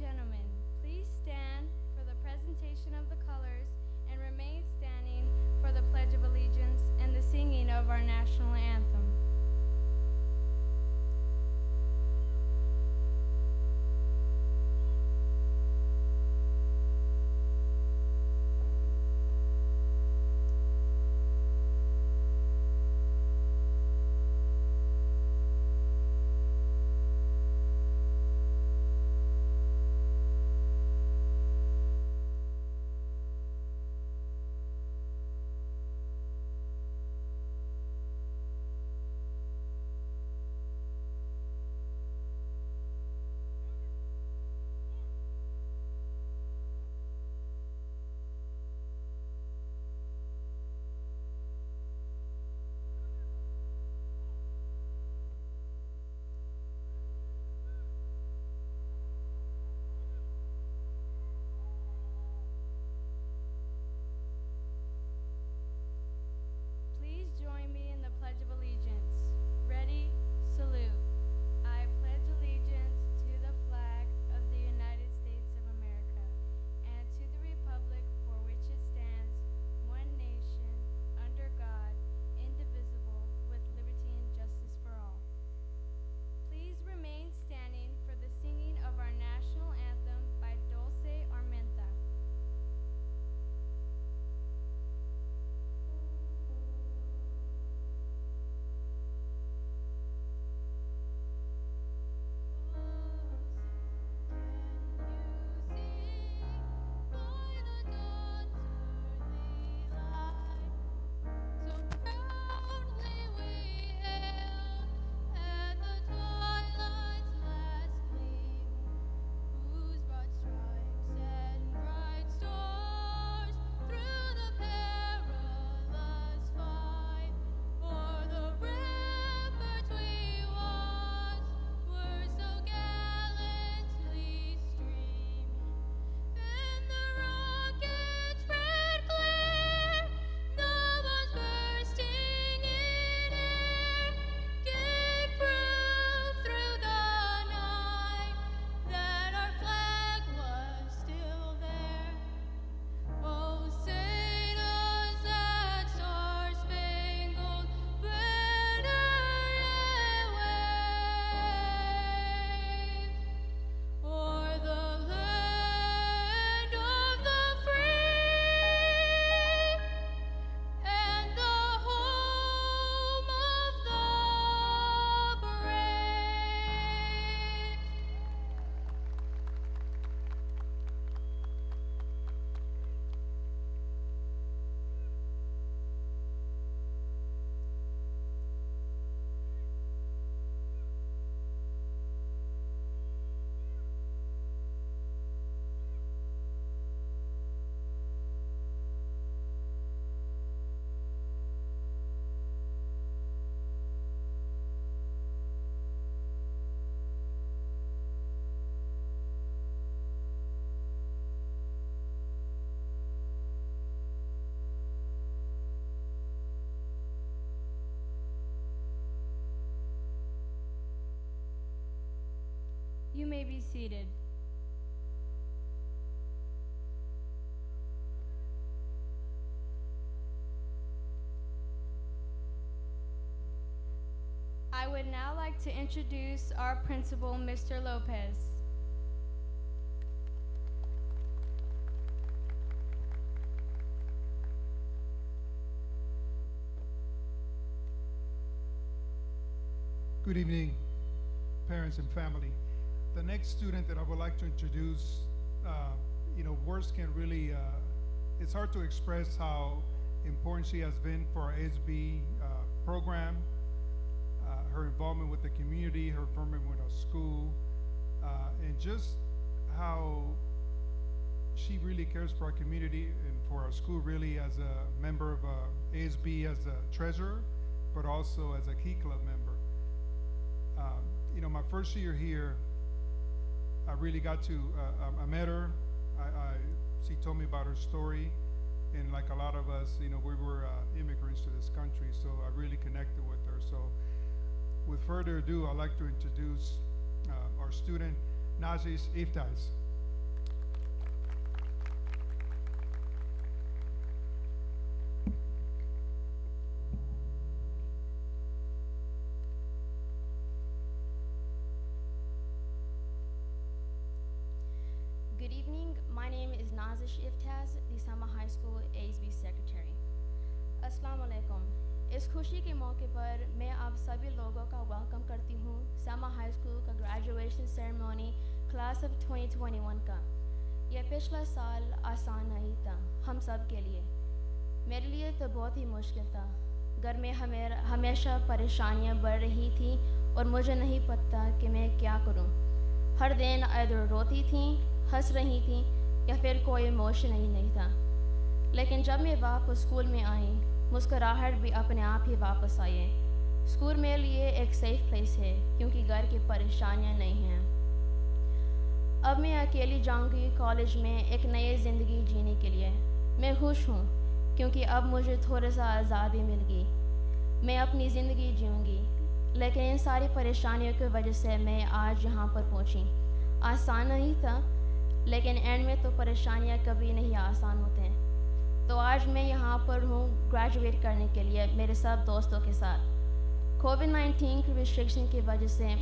gentlemen, please stand for the presentation of the colors and remain standing for the Pledge of Allegiance and the singing of our national anthem. Please join me in the Pledge of Allegiance. Ready, salute. I pledge allegiance to the flag of the United States of America and to the republic for which it stands, one nation, under God, indivisible, with liberty and justice for all. Please remain standing for the singing of our national anthem by Dulce Armenta. You may be seated. I would now like to introduce our principal, Mr. Lopez. Good evening, parents and family. The next student that I would like to introduce, words can really, it's hard to express how important she has been for our SB program, her involvement with the community, her involvement with our school, and just how she really cares for our community and for our school really as a member of ASB as a treasurer, but also as a Key Club member. My first year here, I really got to, I met her, she told me about her story, and like a lot of us, we were immigrants to this country, so I really connected with her. So with further ado, I'd like to introduce our student, Nazis Iftais. evening. My name is Nazish Iftaz, the Selma High School ASB Secretary. Assalamu alaikum. इस खुशी के मौके पर मैं आप सभी लोगों का वेलकम करती हूँ Selma High School का graduation ceremony class of 2021 का। यह पिछला साल आसान नहीं था हम सब के लिए। मेरे लिए तो बहुत ही मुश्किल था। घर में हमेशा परेशानियाँ बढ़ रही थी और मुझे नहीं पता कि मैं क्या करूँ। हर दिन either रोती थी, हंस रही थी या फिर कोई इमोशन ही नहीं था। लेकिन जब मैं वापस स्कूल में आई, मुस्कुराहट भी अपने आप ही वापस आई है। स्कूल मेरे लिए एक सेफ प्लेस है क्योंकि घर की परेशानियाँ नहीं हैं। अब मैं अकेली जाऊंगी कॉलेज में एक नई ज़िंदगी जीने के लिए। मैं खुश हूँ क्योंकि अब मुझे थोड़ा सा आज़ादी मिल गई। मैं अपनी ज़िंदगी जीऊँगी, लेकिन इन सारी परेशानियों की वजह से मैं आज यहाँ पर पहुँची। आसान नहीं था, लेकिन एंड में तो परेशानियाँ कभी नहीं आसान होते हैं। तो आज मैं यहाँ पर हूँ ग्रेजुएट करने के लिए मेरे सब दोस्तों के साथ। कोविड-19 की रिस्ट्रिक्शन की वजह से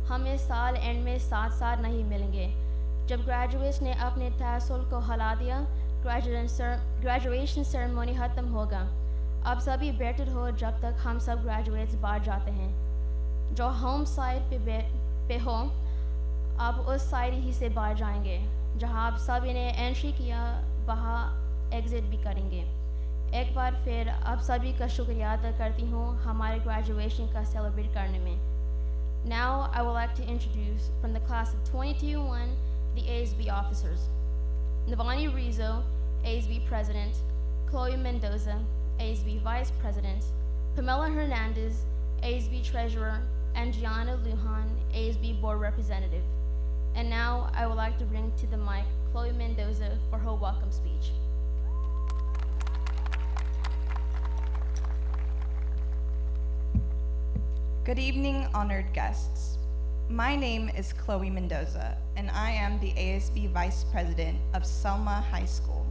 हम इस साल एंड में साथ साथ नहीं मिलेंगे। जब ग्रेजुएट्स ने अपने तहसील को हला दिया, ग्रेजुएशन सेरेमनी ख़त्म होगा। अब सभी बेटर हो जब तक हम सब ग्रेजुएट्स बाहर जाते हैं। जो होम साइड पे हो, आप उस साइड ही से बाहर जाएंगे। जहाँ आप सभी ने एंट्री किया, वहाँ एग्ज़िट भी करेंगे। एक बार फिर आप सभी का शुक्रिया अदा करती हूँ हमारे ग्रेजुएशन का सेलिब्रेट करने में। Now I would like to introduce from the class of 2021 the ASB officers. Navani Rizzo, ASB President, Chloe Mendoza, ASB Vice President, Pamela Hernandez, ASB Treasurer, and Gianna Lujan, ASB Board Representative. And now I would like to bring to the mic Chloe Mendoza for her welcome speech. Good evening, honored guests. My name is Chloe Mendoza, and I am the ASB Vice President of Selma High School.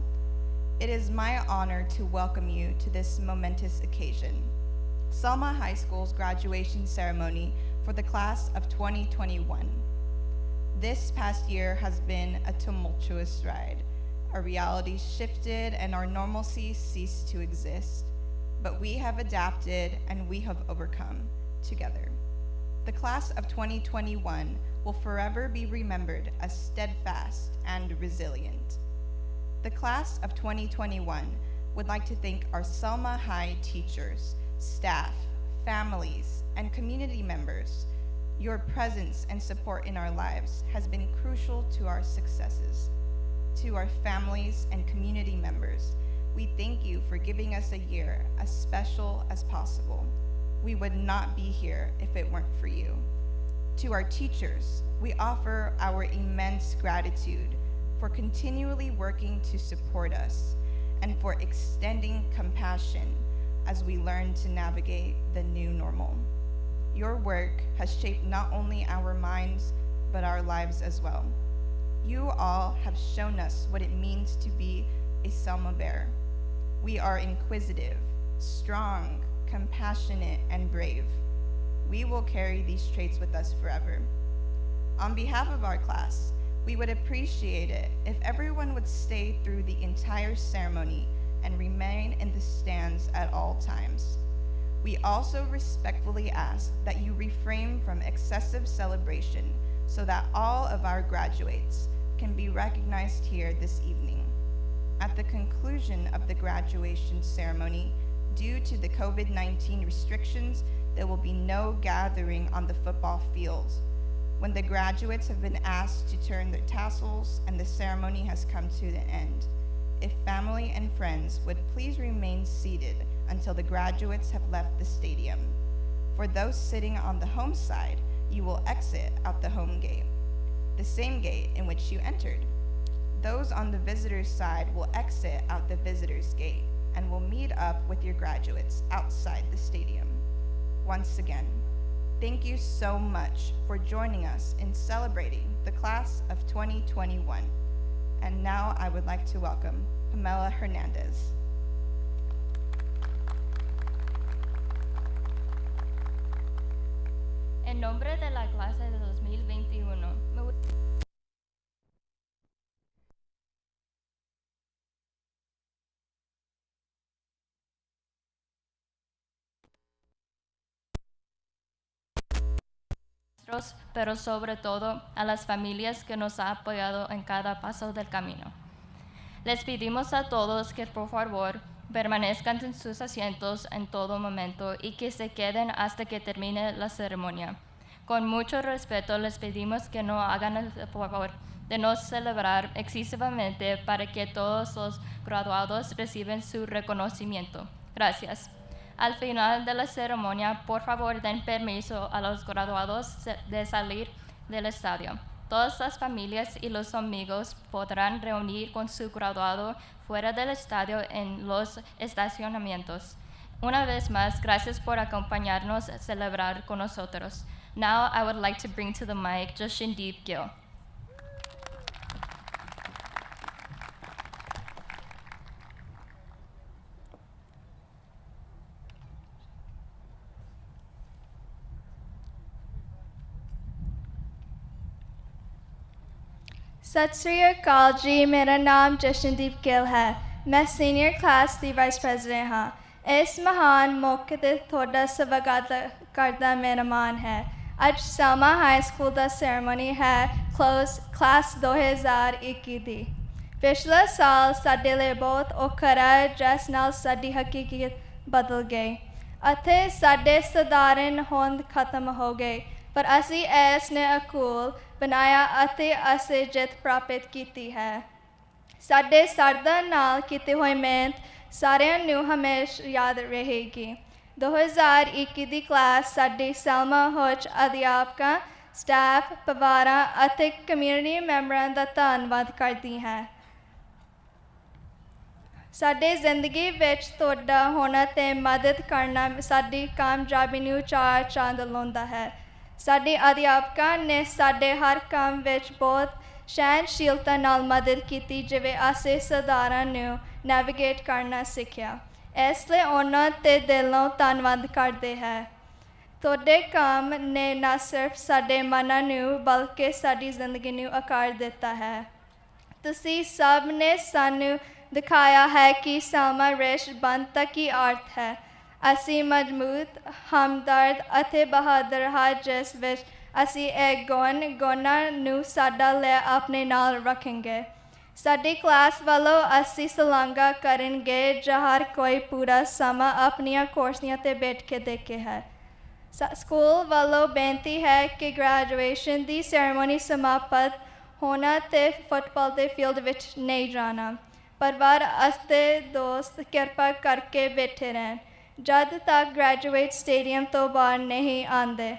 It is my honor to welcome you to this momentous occasion, Selma High School's graduation ceremony for the class of 2021. This past year has been a tumultuous ride. Our reality shifted and our normalcy ceased to exist, but we have adapted and we have overcome together. The class of 2021 will forever be remembered as steadfast and resilient. The class of 2021 would like to thank our Selma High teachers, staff, families, and community members. Your presence and support in our lives has been crucial to our successes. To our families and community members, we thank you for giving us a year as special as possible. We would not be here if it weren't for you. To our teachers, we offer our immense gratitude for continually working to support us and for extending compassion as we learn to navigate the new normal. Your work has shaped not only our minds, but our lives as well. You all have shown us what it means to be a Selma Bear. We are inquisitive, strong, compassionate, and brave. We will carry these traits with us forever. On behalf of our class, we would appreciate it if everyone would stay through the entire ceremony and remain in the stands at all times. We also respectfully ask that you refrain from excessive celebration so that all of our graduates can be recognized here this evening. At the conclusion of the graduation ceremony, due to the COVID-19 restrictions, there will be no gathering on the football field. When the graduates have been asked to turn their tassels and the ceremony has come to the end, if family and friends would please remain seated until the graduates have left the stadium. For those sitting on the home side, you will exit out the home gate, the same gate in which you entered. Those on the visitors' side will exit out the visitors' gate and will meet up with your graduates outside the stadium. Once again, thank you so much for joining us in celebrating the class of 2021. And now I would like to welcome Pamela Hernandez. En nombre de la clase de 2021, maestros, pero sobre todo a las familias que nos han apoyado en cada paso del camino. Les pedimos a todos que por favor permanezcan en sus asientos en todo momento y que se queden hasta que termine la ceremonia. Con mucho respeto les pedimos que no hagan el favor de no celebrar excesivamente para que todos los graduados reciban su reconocimiento. Gracias. Al final de la ceremonia, por favor den permiso a los graduados de salir del estadio. Todas las familias y los amigos podrán reunir con su graduado fuera del estadio en los estacionamientos. Una vez más, gracias por acompañarnos a celebrar con nosotros. Now I would like to bring to the mic Jashindeep Gill. सत श्री अकाल जी मेरा नाम जशनदीप गिल है मैं senior class ਦੀ vice president ਹਾਂ ਇਸ ਮਹਾਨ ਮੌਕੇ ਤੇ ਤੁਹਾਡਾ ਸਵਾਗਤ ਕਰਦਾ ਮੇਰਾ ਮਾਣ ਹੈ ਅੱਜ ਸੈਲਮਾ ਹਾਈ ਸਕੂਲ ਦਾ ਸੈਰੇਮਨੀ ਹੈ ਕਲਾਸ 2021 ਦੀ ਪਿਛਲਾ ਸਾਲ ਸਾਡੇ ਲਈ ਬਹੁਤ ਔਖਾ ਰਿਹਾ ਜਿਸ ਨਾਲ ਸਾਡੀ ਹਕੀਕਤ ਬਦਲ ਗਈ ਅਤੇ ਸਾਡੇ ਸਧਾਰਨ ਹੋਂਦ ਖਤਮ ਹੋ ਗਏ ਪਰ ਅਸੀਂ ਇਸ ਨੇ ਅਕੂਲ ਬਣਾਇਆ ਅਤੇ ਅਸੀਂ ਜਿੱਤ ਪ੍ਰਾਪਤ ਕੀਤੀ ਹੈ ਸਾਡੇ ਸਰਦਾਂ ਨਾਲ ਕੀਤੀ ਹੋਈ ਮਿਹਨਤ ਸਾਰਿਆਂ ਨੂੰ ਹਮੇਸ਼ਾ ਯਾਦ ਰਹੇਗੀ 2021 ਦੀ ਕਲਾਸ ਸਾਡੀ ਸੈਲਮਾ ਵਿੱਚ ਅਧਿਆਪਕਾਂ ਸਟਾਫ ਪਰਿਵਾਰਾਂ ਅਤੇ ਕਮਿਊਨਿਟੀ ਮੈਂਬਰਾਂ ਦਾ ਧੰਨਵਾਦ ਕਰਦੀ ਹੈ ਸਾਡੀ ਜ਼ਿੰਦਗੀ ਵਿੱਚ ਤੁਹਾਡਾ ਹੋਣਾ ਅਤੇ ਮਦਦ ਕਰਨਾ ਸਾਡੀ ਕਾਮਯਾਬੀ ਨੂੰ ਚਾਰ ਚੰਦ ਲਾਉਂਦਾ ਹੈ ਸਾਡੇ ਅਧਿਆਪਕਾਂ ਨੇ ਸਾਡੇ ਹਰ ਕੰਮ ਵਿੱਚ ਬਹੁਤ ਸਹਿਣਸ਼ੀਲਤਾ ਨਾਲ ਮਦਦ ਕੀਤੀ ਜਿਵੇਂ ਅਸੀਂ ਸਧਾਰਨ ਨੂੰ ਨੈਵੀਗੇਟ ਕਰਨਾ ਸਿੱਖਿਆ ਇਸ ਲਈ ਉਹਨਾਂ 'ਤੇ ਦਿਲੋਂ ਧੰਨਵਾਦ ਕਰਦੇ ਹੈ ਤੁਹਾਡੇ ਕੰਮ ਨੇ ਨਾ ਸਿਰਫ ਸਾਡੇ ਮਨਾਂ ਨੂੰ ਬਲਕਿ ਸਾਡੀ ਜ਼ਿੰਦਗੀ ਨੂੰ ਆਕਾਰ ਦਿੱਤਾ ਹੈ ਤੁਸੀਂ ਸਭ ਨੇ ਸਾਨੂੰ ਦਿਖਾਇਆ ਹੈ ਕਿ ਸੈਲਮਾ ਰਿਸ਼ ਬਣਤਾ ਕੀ ਅਰਥ ਹੈ ਅਸੀਂ ਮਜ਼ਬੂਤ ਹਮਦਰਦ ਅਤੇ ਬਹਾਦਰ ਹਾਂ ਜਿਸ ਵਿੱਚ ਅਸੀਂ ਇਹ ਗੁਣਾਂ ਨੂੰ ਸਾਡਾ ਲੈ ਆਪਣੇ ਨਾਲ ਰੱਖਾਂਗੇ ਸਾਡੀ ਕਲਾਸ ਵੱਲੋਂ ਅਸੀਂ ਸ਼ਲਾਘਾ ਕਰਾਂਗੇ ਜੋ ਹਰ ਕੋਈ ਪੂਰਾ ਸਮਾਂ ਆਪਣੀਆਂ ਕੁਰਸੀਆਂ 'ਤੇ ਬੈਠ ਕੇ ਦੇਖੇ ਹੈ ਸਕੂਲ ਵੱਲੋਂ ਬੇਨਤੀ ਹੈ ਕਿ ਗ੍ਰੈਜੂਏਸ਼ਨ ਦੀ ਸੈਰੇਮਨੀ ਸਮਾਪਤ ਹੋਣਾ ਅਤੇ ਫੁੱਟਬਾਲ ਦੇ ਫੀਲਡ ਵਿੱਚ ਨਹੀਂ ਜਾਣਾ ਪਰਿਵਾਰ ਅਤੇ ਦੋਸਤ ਕਿਰਪਾ ਕਰਕੇ ਬੈਠੇ ਰਹਿਣ ਜਦ ਤੱਕ ਗ੍ਰੈਜੂਏਟ ਸਟੇਡੀਅਮ ਤੋਂ ਬਾਹਰ ਨਹੀਂ ਆਉਂਦੇ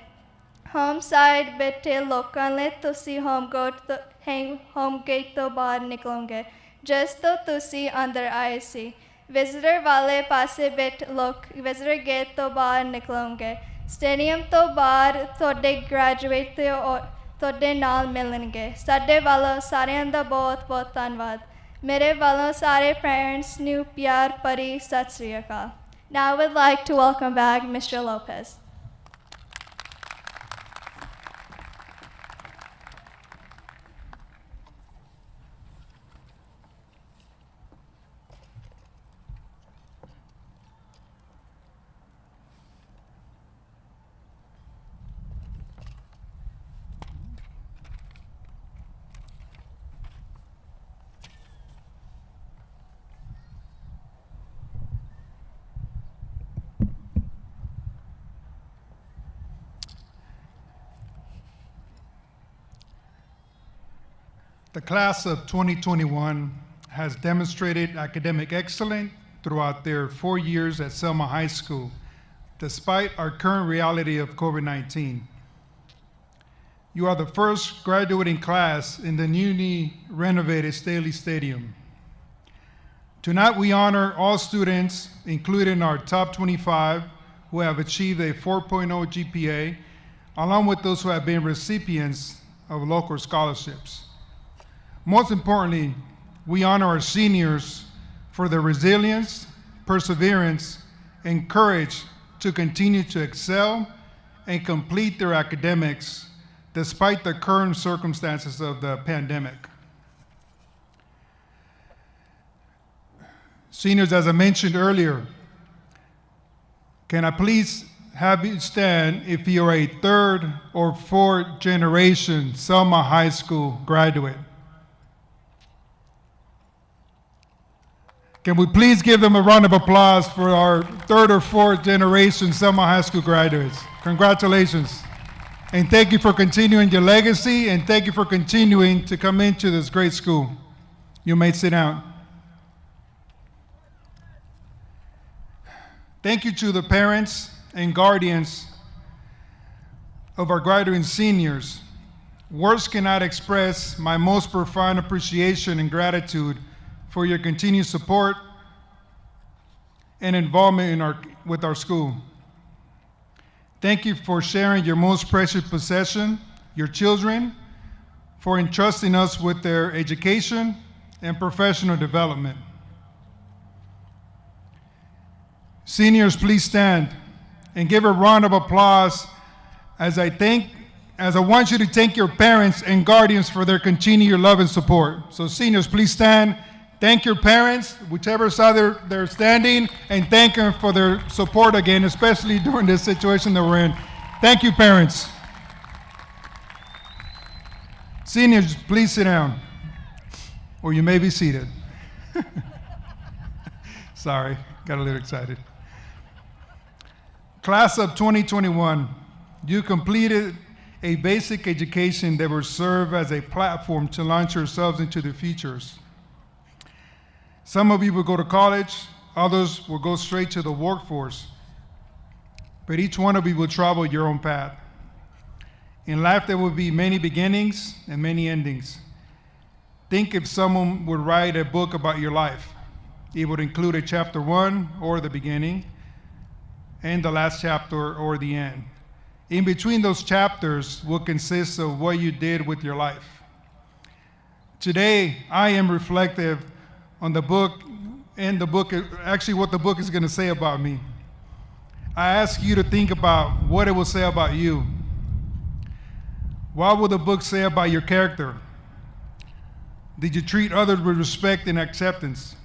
ਹੋਮ ਸਾਈਡ ਬੈਠੇ ਲੋਕਾਂ ਲਈ ਤੁਸੀਂ ਹੋਮ ਗੇਟ ਤੋਂ ਬਾਹਰ ਨਿਕਲੋਗੇ ਜਿਸ ਤੋਂ ਤੁਸੀਂ ਅੰਦਰ ਆਏ ਸੀ ਵਿਜ਼ਿਟਰ ਵਾਲੇ ਪਾਸੇ ਬੈਠੇ ਲੋਕ ਵਿਜ਼ਿਟਰ ਗੇਟ ਤੋਂ ਬਾਹਰ ਨਿਕਲੋਗੇ ਸਟੇਡੀਅਮ ਤੋਂ ਬਾਹਰ ਤੁਹਾਡੇ ਗ੍ਰੈਜੂਏਟ ਤੁਹਾਡੇ ਨਾਲ ਮਿਲਣਗੇ ਸਾਡੇ ਵੱਲੋਂ ਸਾਰਿਆਂ ਦਾ ਬਹੁਤ ਬਹੁਤ ਧੰਨਵਾਦ ਮੇਰੇ ਵੱਲੋਂ ਸਾਰੇ ਪੇਰੈਂਟਸ ਨੂੰ ਪਿਆਰ ਭਰੀ ਸਤਿ ਸ੍ਰੀ ਅਕਾਲ Now I would like to welcome back Mr. Lopez. The class of 2021 has demonstrated academic excellence throughout their 4 years at Selma High School, despite our current reality of COVID-19. You are the first graduating class in the newly renovated Staley Stadium. Tonight we honor all students, including our top 25 who have achieved a 4.0 GPA, along with those who have been recipients of local scholarships. Most importantly, we honor our seniors for their resilience, perseverance, and courage to continue to excel and complete their academics despite the current circumstances of the pandemic. Seniors, as I mentioned earlier, can I please have you stand if you are a third or fourth generation Selma High School graduate. Can we please give them a round of applause for our third or fourth generation Selma High School graduates? Congratulations. And thank you for continuing your legacy, and thank you for continuing to come into this great school. You may sit down. Thank you to the parents and guardians of our graduating seniors. Words cannot express my most profound appreciation and gratitude for your continued support and involvement with our school. Thank you for sharing your most precious possession, your children, for entrusting us with their education and professional development. Seniors, please stand and give a round of applause as I want you to thank your parents and guardians for their continued love and support. So seniors, please stand. Thank your parents, whichever side they're standing, and thank them for their support again, especially during this situation that we're in. Thank you, parents. Seniors, please sit down, or you may be seated. Sorry, got a little excited. Class of 2021, you completed a basic education that will serve as a platform to launch yourselves into the futures. Some of you will go to college, others will go straight to the workforce, but each one of you will travel your own path. In life, there will be many beginnings and many endings. Think if someone would write a book about your life. It would include a chapter 1 or the beginning, and the last chapter or the end. In between those chapters will consist of what you did with your life. Today, I am reflective on the book, and the book, actually what the book is going to say about me. I ask you to think about what it will say about you. What will the book say about your character? Did you treat others with respect and acceptance?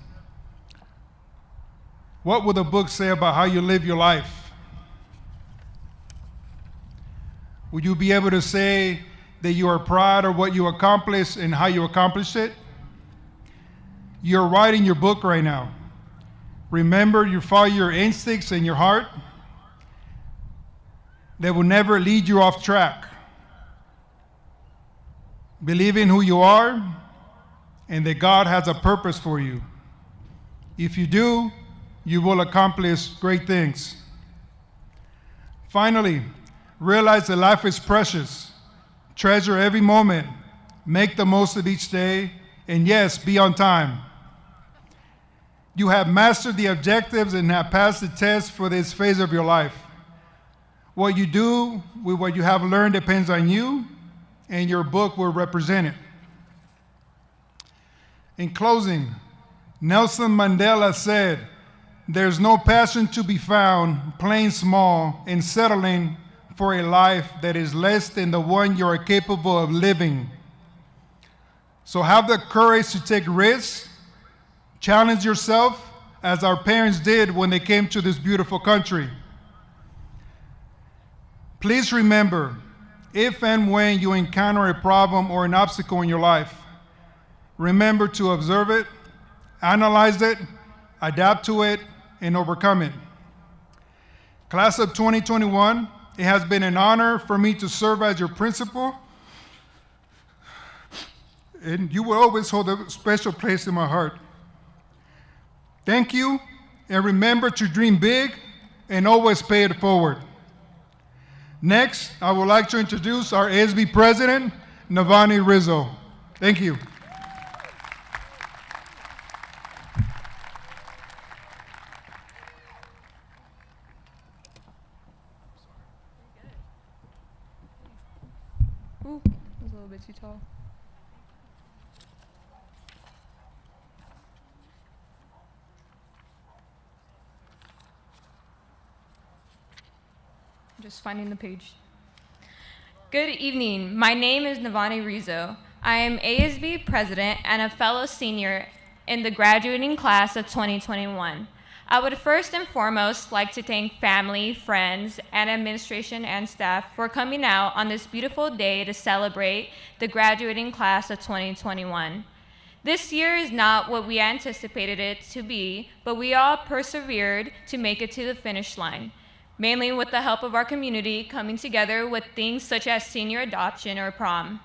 What will the book say about how you live your life? Will you be able to say that you are proud of what you accomplished and how you accomplished it? You're writing your book right now. Remember, you follow your instincts and your heart. They will never lead you off track. Believe in who you are and that God has a purpose for you. If you do, you will accomplish great things. Finally, realize that life is precious. Treasure every moment. Make the most of each day. And yes, be on time. You have mastered the objectives and have passed the test for this phase of your life. What you do with what you have learned depends on you, and your book will represent it. In closing, Nelson Mandela said, "There's no passion to be found playing small and settling for a life that is less than the one you are capable of living." So have the courage to take risks. Challenge yourself as our parents did when they came to this beautiful country. Please remember, if and when you encounter a problem or an obstacle in your life, remember to observe it, analyze it, adapt to it, and overcome it. Class of 2021, it has been an honor for me to serve as your principal, and you will always hold a special place in my heart. Thank you, and remember to dream big and always pay it forward. Next, I would like to introduce our ASB President, Navani Rizzo. Thank you. Ooh, that was a little bit too tall. Just finding the page. Good evening. My name is Navani Rizzo. I am ASB President and a fellow senior in the graduating class of 2021. I would first and foremost like to thank family, friends, and administration and staff for coming out on this beautiful day to celebrate the graduating class of 2021. This year is not what we anticipated it to be, but we all persevered to make it to the finish line, mainly with the help of our community coming together with things such as senior adoption or prom.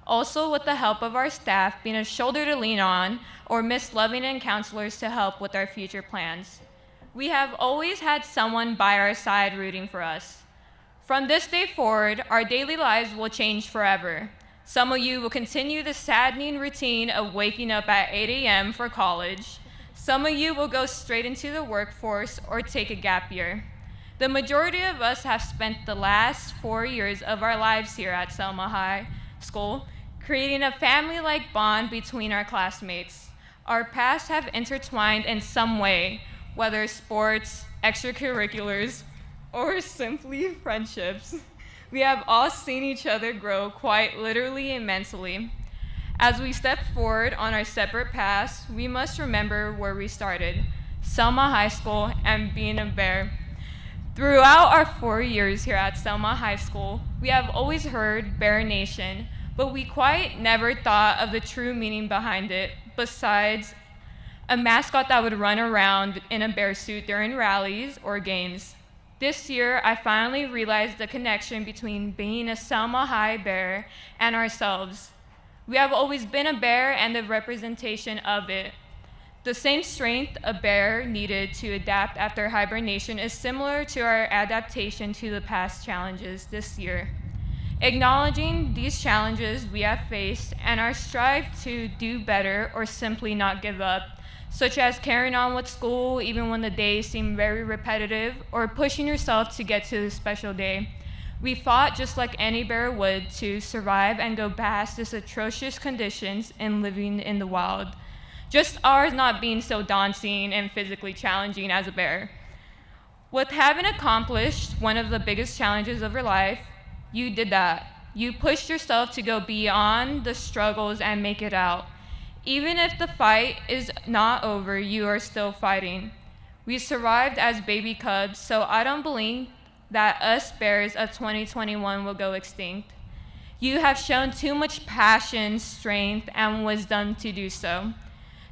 Also with the help of our staff being a shoulder to lean on, or Miss Loving and counselors to help with our future plans. We have always had someone by our side rooting for us. From this day forward, our daily lives will change forever. Some of you will continue the saddening routine of waking up at 8 a.m. for college. Some of you will go straight into the workforce or take a gap year. The majority of us have spent the last 4 years of our lives here at Selma High School, creating a family-like bond between our classmates. Our paths have intertwined in some way, whether sports, extracurriculars, or simply friendships. We have all seen each other grow quite literally and mentally. As we step forward on our separate paths, we must remember where we started, Selma High School and being a bear. Throughout our 4 years here at Selma High School, we have always heard Bear Nation, but we quite never thought of the true meaning behind it, besides a mascot that would run around in a bear suit during rallies or games. This year, I finally realized the connection between being a Selma High bear and ourselves. We have always been a bear and the representation of it. The same strength a bear needed to adapt after hibernation is similar to our adaptation to the past challenges this year. Acknowledging these challenges we have faced and our strive to do better or simply not give up, such as carrying on with school even when the days seem very repetitive, or pushing yourself to get to the special day. We fought just like any bear would to survive and go past these atrocious conditions in living in the wild. Just ours not being so daunting and physically challenging as a bear. With having accomplished one of the biggest challenges of your life, you did that. You pushed yourself to go beyond the struggles and make it out. Even if the fight is not over, you are still fighting. We survived as baby cubs, so I don't believe that us bears of 2021 will go extinct. You have shown too much passion, strength, and wisdom to do so.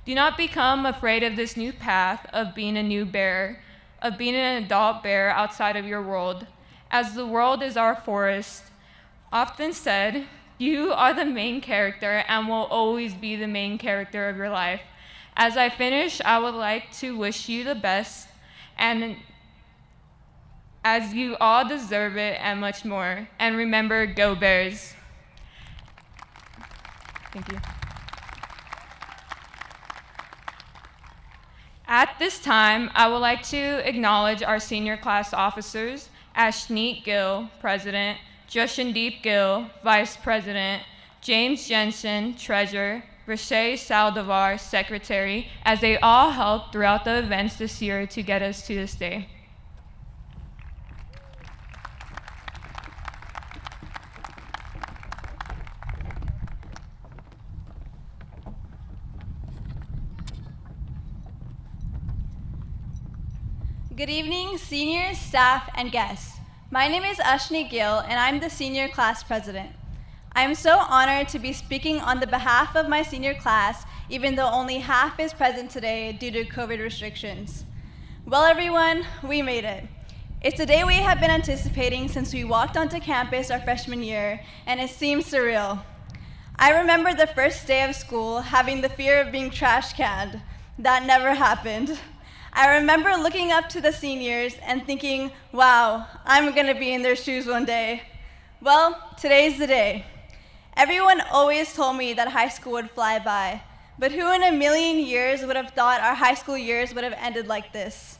Do not become afraid of this new path of being a new bear, of being an adult bear outside of your world, as the world is our forest. Often said, you are the main character and will always be the main character of your life. As I finish, I would like to wish you the best, and as you all deserve it and much more. And remember, go Bears. Thank you. At this time, I would like to acknowledge our senior class officers, Ashneet Gill, President, Joshandeep Gill, Vice President, James Jensen, Treasurer, Rashay Saldivar, Secretary, as they all helped throughout the events this year to get us to this day. Good evening, seniors, staff, and guests. My name is Ashni Gill, and I'm the senior class president. I am so honored to be speaking on the behalf of my senior class, even though only half is present today due to COVID restrictions. Well, everyone, we made it. It's a day we have been anticipating since we walked onto campus our freshman year, and it seems surreal. I remember the first day of school having the fear of being trash canned. That never happened. I remember looking up to the seniors and thinking, wow, I'm gonna be in their shoes one day. Well, today's the day. Everyone always told me that high school would fly by, but who in a million years would have thought our high school years would have ended like this?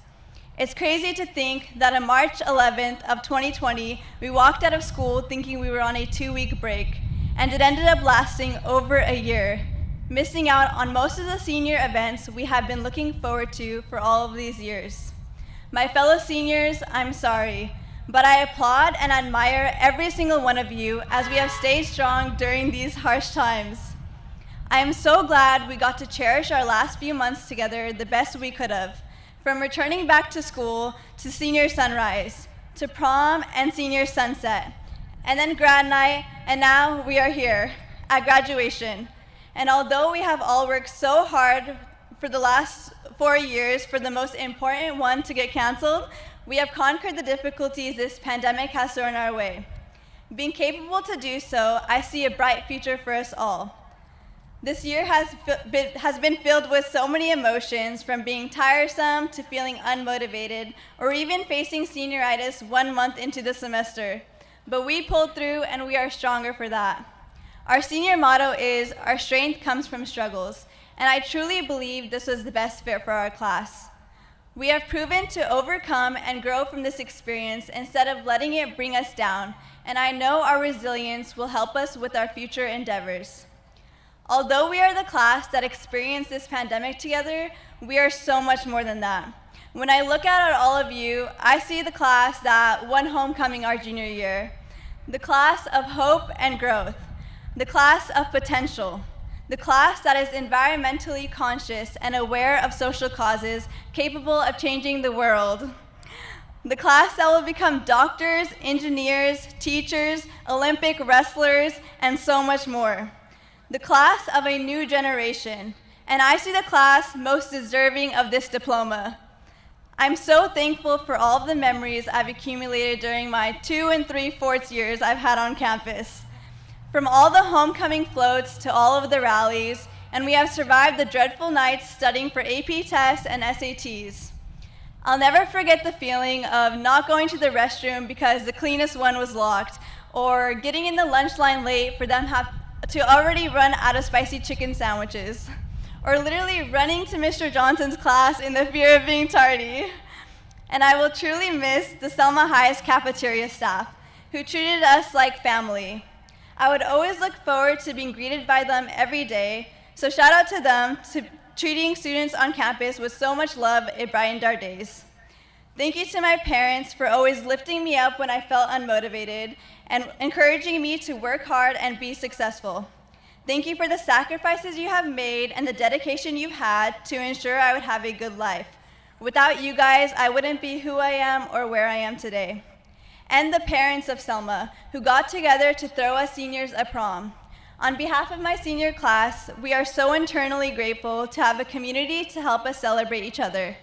It's crazy to think that on March 11th of 2020, we walked out of school thinking we were on a 2-week break, and it ended up lasting over a year, missing out on most of the senior events we have been looking forward to for all of these years. My fellow seniors, I'm sorry, but I applaud and admire every single one of you as we have stayed strong during these harsh times. I am so glad we got to cherish our last few months together the best we could have, from returning back to school to senior sunrise, to prom and senior sunset, and then grad night, and now we are here at graduation. And although we have all worked so hard for the last 4 years for the most important one to get canceled, we have conquered the difficulties this pandemic has thrown our way. Being capable to do so, I see a bright future for us all. This year has been filled with so many emotions, from being tiresome to feeling unmotivated, or even facing senioritis 1 month into the semester. But we pulled through, and we are stronger for that. Our senior motto is, "Our strength comes from struggles," and I truly believe this was the best fit for our class. We have proven to overcome and grow from this experience instead of letting it bring us down, and I know our resilience will help us with our future endeavors. Although we are the class that experienced this pandemic together, we are so much more than that. When I look at all of you, I see the class that won homecoming our junior year, the class of hope and growth, the class of potential, the class that is environmentally conscious and aware of social causes, capable of changing the world, the class that will become doctors, engineers, teachers, Olympic wrestlers, and so much more. The class of a new generation, and I see the class most deserving of this diploma. I'm so thankful for all of the memories I've accumulated during my 2 3/4 years I've had on campus. From all the homecoming floats to all of the rallies, and we have survived the dreadful nights studying for AP tests and SATs. I'll never forget the feeling of not going to the restroom because the cleanest one was locked, or getting in the lunch line late for them to already run out of spicy chicken sandwiches, or literally running to Mr. Johnson's class in the fear of being tardy. And I will truly miss the Selma High's cafeteria staff, who treated us like family. I would always look forward to being greeted by them every day, so shout out to them to treating students on campus with so much love. It brightened our days. Thank you to my parents for always lifting me up when I felt unmotivated and encouraging me to work hard and be successful. Thank you for the sacrifices you have made and the dedication you've had to ensure I would have a good life. Without you guys, I wouldn't be who I am or where I am today. And the parents of Selma, who got together to throw us seniors a prom. On behalf of my senior class, we are so internally grateful to have a community to help us celebrate each other.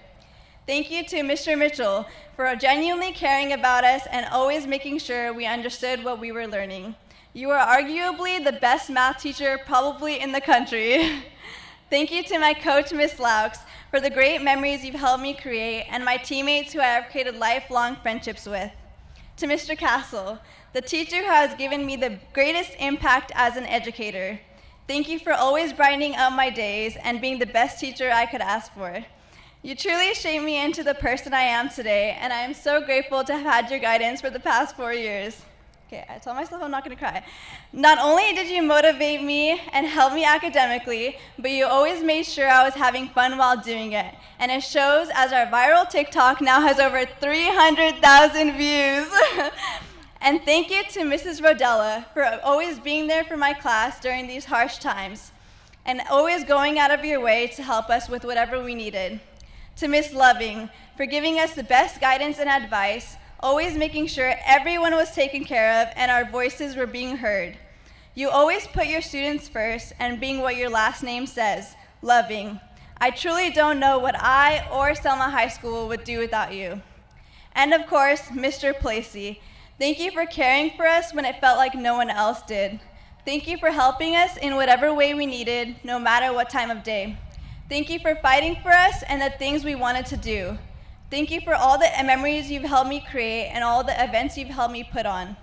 Thank you to Mr. Mitchell for genuinely caring about us and always making sure we understood what we were learning. You are arguably the best math teacher probably in the country. Thank you to my coach, Ms. Laux, for the great memories you've helped me create, and my teammates who I have created lifelong friendships with. To Mr. Castle, the teacher who has given me the greatest impact as an educator. Thank you for always brightening up my days and being the best teacher I could ask for. You truly shaped me into the person I am today, and I am so grateful to have had your guidance for the past 4 years. Okay, I told myself I'm not gonna cry. Not only did you motivate me and help me academically, but you always made sure I was having fun while doing it. And it shows, as our viral TikTok now has over 300,000 views. And thank you to Mrs. Rodella for always being there for my class during these harsh times, and always going out of your way to help us with whatever we needed. To Miss Loving for giving us the best guidance and advice, always making sure everyone was taken care of and our voices were being heard. You always put your students first, and being what your last name says, Loving. I truly don't know what I or Selma High School would do without you. And of course, Mr. Placey, thank you for caring for us when it felt like no one else did. Thank you for helping us in whatever way we needed, no matter what time of day. Thank you for fighting for us and the things we wanted to do. Thank you for all the memories you've helped me create and all the events you've helped me put on.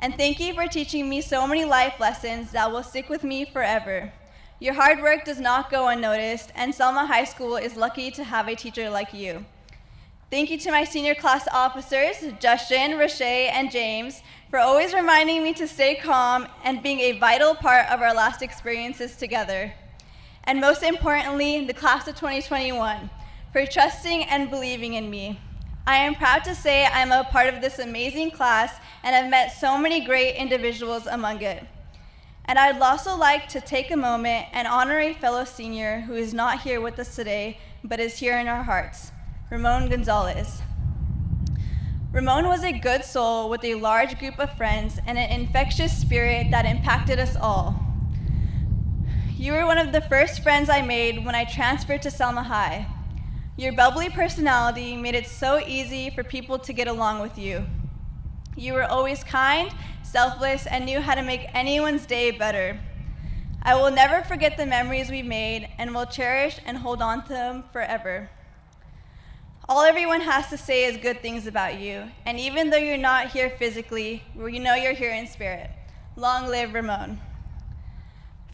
And thank you for teaching me so many life lessons that will stick with me forever. Your hard work does not go unnoticed, and Selma High School is lucky to have a teacher like you. Thank you to my senior class officers, Justin, Rashay, and James, for always reminding me to stay calm and being a vital part of our last experiences together. And most importantly, the class of 2021, for trusting and believing in me. I am proud to say I am a part of this amazing class and have met so many great individuals among it. And I'd also like to take a moment and honor a fellow senior who is not here with us today, but is here in our hearts. Ramon Gonzalez. Ramon was a good soul with a large group of friends and an infectious spirit that impacted us all. You were one of the first friends I made when I transferred to Selma High. Your bubbly personality made it so easy for people to get along with you. You were always kind, selfless, and knew how to make anyone's day better. I will never forget the memories we made and will cherish and hold on to them forever. All everyone has to say is good things about you, and even though you're not here physically, we know you're here in spirit. Long live Ramon.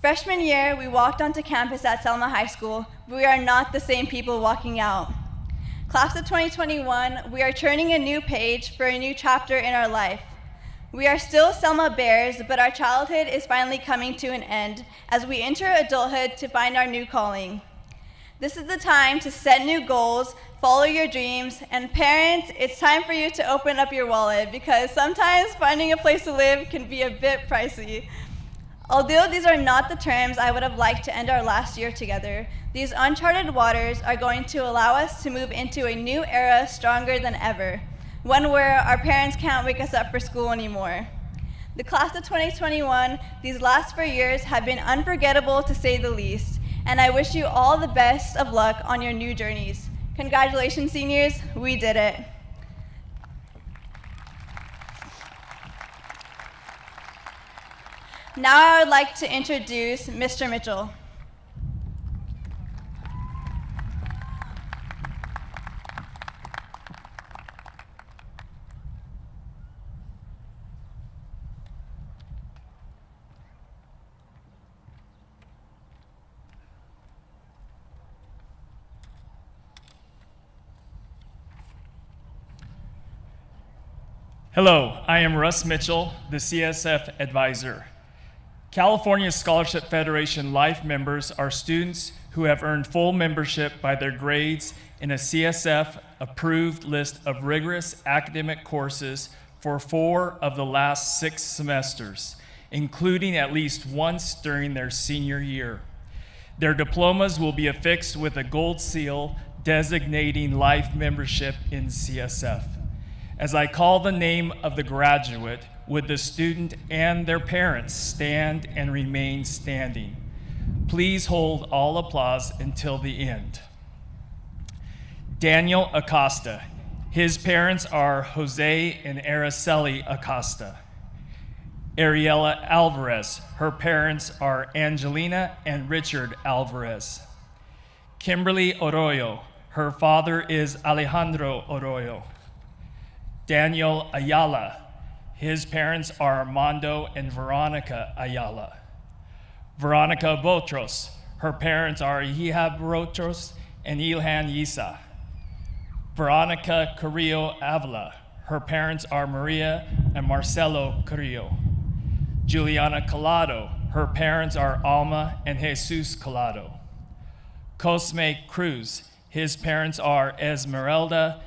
Freshman year, we walked onto campus at Selma High School, but we are not the same people walking out. Class of 2021, we are turning a new page for a new chapter in our life. We are still Selma Bears, but our childhood is finally coming to an end as we enter adulthood to find our new calling. This is the time to set new goals, follow your dreams, and parents, it's time for you to open up your wallet because sometimes finding a place to live can be a bit pricey. Although these are not the terms I would have liked to end our last year together, these uncharted waters are going to allow us to move into a new era stronger than ever. One where our parents can't wake us up for school anymore. The class of 2021, these last 4 years have been unforgettable to say the least, and I wish you all the best of luck on your new journeys. Congratulations, seniors, we did it. Now I would like to introduce Mr. Mitchell. Hello, I am Russ Mitchell, the CSF advisor. California Scholarship Federation Life members are students who have earned full membership by their grades in a CSF-approved list of rigorous academic courses for 4 of the last 6 semesters, including at least once during their senior year. Their diplomas will be affixed with a gold seal designating life membership in CSF. As I call the name of the graduate, would the student and their parents stand and remain standing? Please hold all applause until the end. Daniel Acosta. His parents are Jose and Araceli Acosta. Ariela Alvarez. Her parents are Angelina and Richard Alvarez. Kimberly Oroyo. Her father is Alejandro Oroyo. Daniel Ayala. His parents are Armando and Veronica Ayala. Veronica Botros. Her parents are Ihab Botros and Ilhan Yisa. Veronica Carrillo Avila. Her parents are Maria and Marcelo Carrillo. Juliana Collado. Her parents are Alma and Jesus Collado. Cosme Cruz. His parents are Esmeralda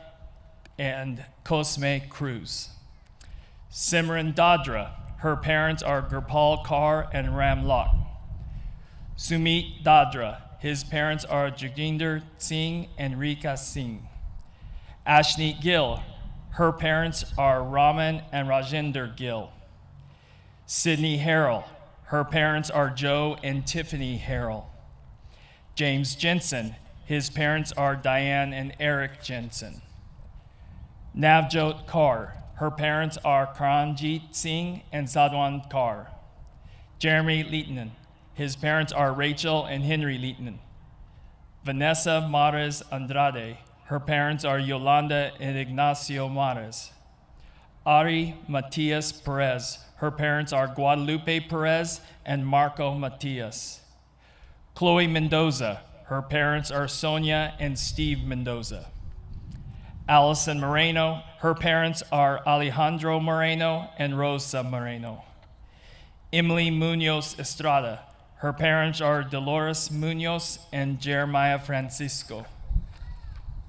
and Cosme Cruz. Simran Dadra. Her parents are Gurpal Kaur and Ram Lok. Sumit Dadra. His parents are Joginder Singh and Rika Singh. Ashneet Gill. Her parents are Raman and Rajender Gill. Sydney Harrell. Her parents are Joe and Tiffany Harrell. James Jensen. His parents are Diane and Eric Jensen. Navjot Kaur. Her parents are Karanjit Singh and Sadwan Kaur. Jeremy Leitner. His parents are Rachel and Henry Leitner. Vanessa Mares Andrade. Her parents are Yolanda and Ignacio Mares. Ari Matias Perez. Her parents are Guadalupe Perez and Marco Matias. Chloe Mendoza. Her parents are Sonia and Steve Mendoza. Allison Moreno. Her parents are Alejandro Moreno and Rosa Moreno. Emily Munoz Estrada. Her parents are Dolores Munoz and Jeremiah Francisco.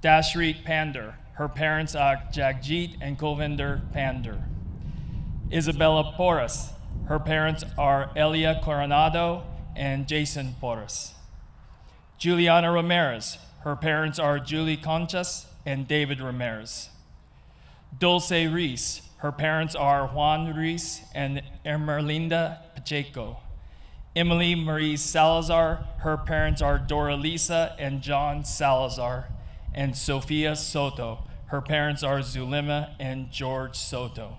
Dashreet Pander. Her parents are Jagjit and Kovinder Pander. Isabella Porras. Her parents are Elia Coronado and Jason Porras. Juliana Ramirez. Her parents are Julie Conchas and David Ramirez. Dulce Reese, her parents are Juan Reese and Emerlinda Pacheco. Emily Marie Salazar, her parents are Dora Lisa and John Salazar. And Sofia Soto, her parents are Zulema and George Soto.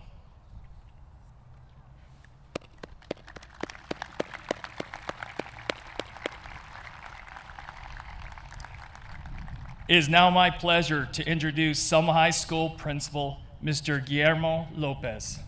It is now my pleasure to introduce Selma High School Principal, Mr. Guillermo Lopez.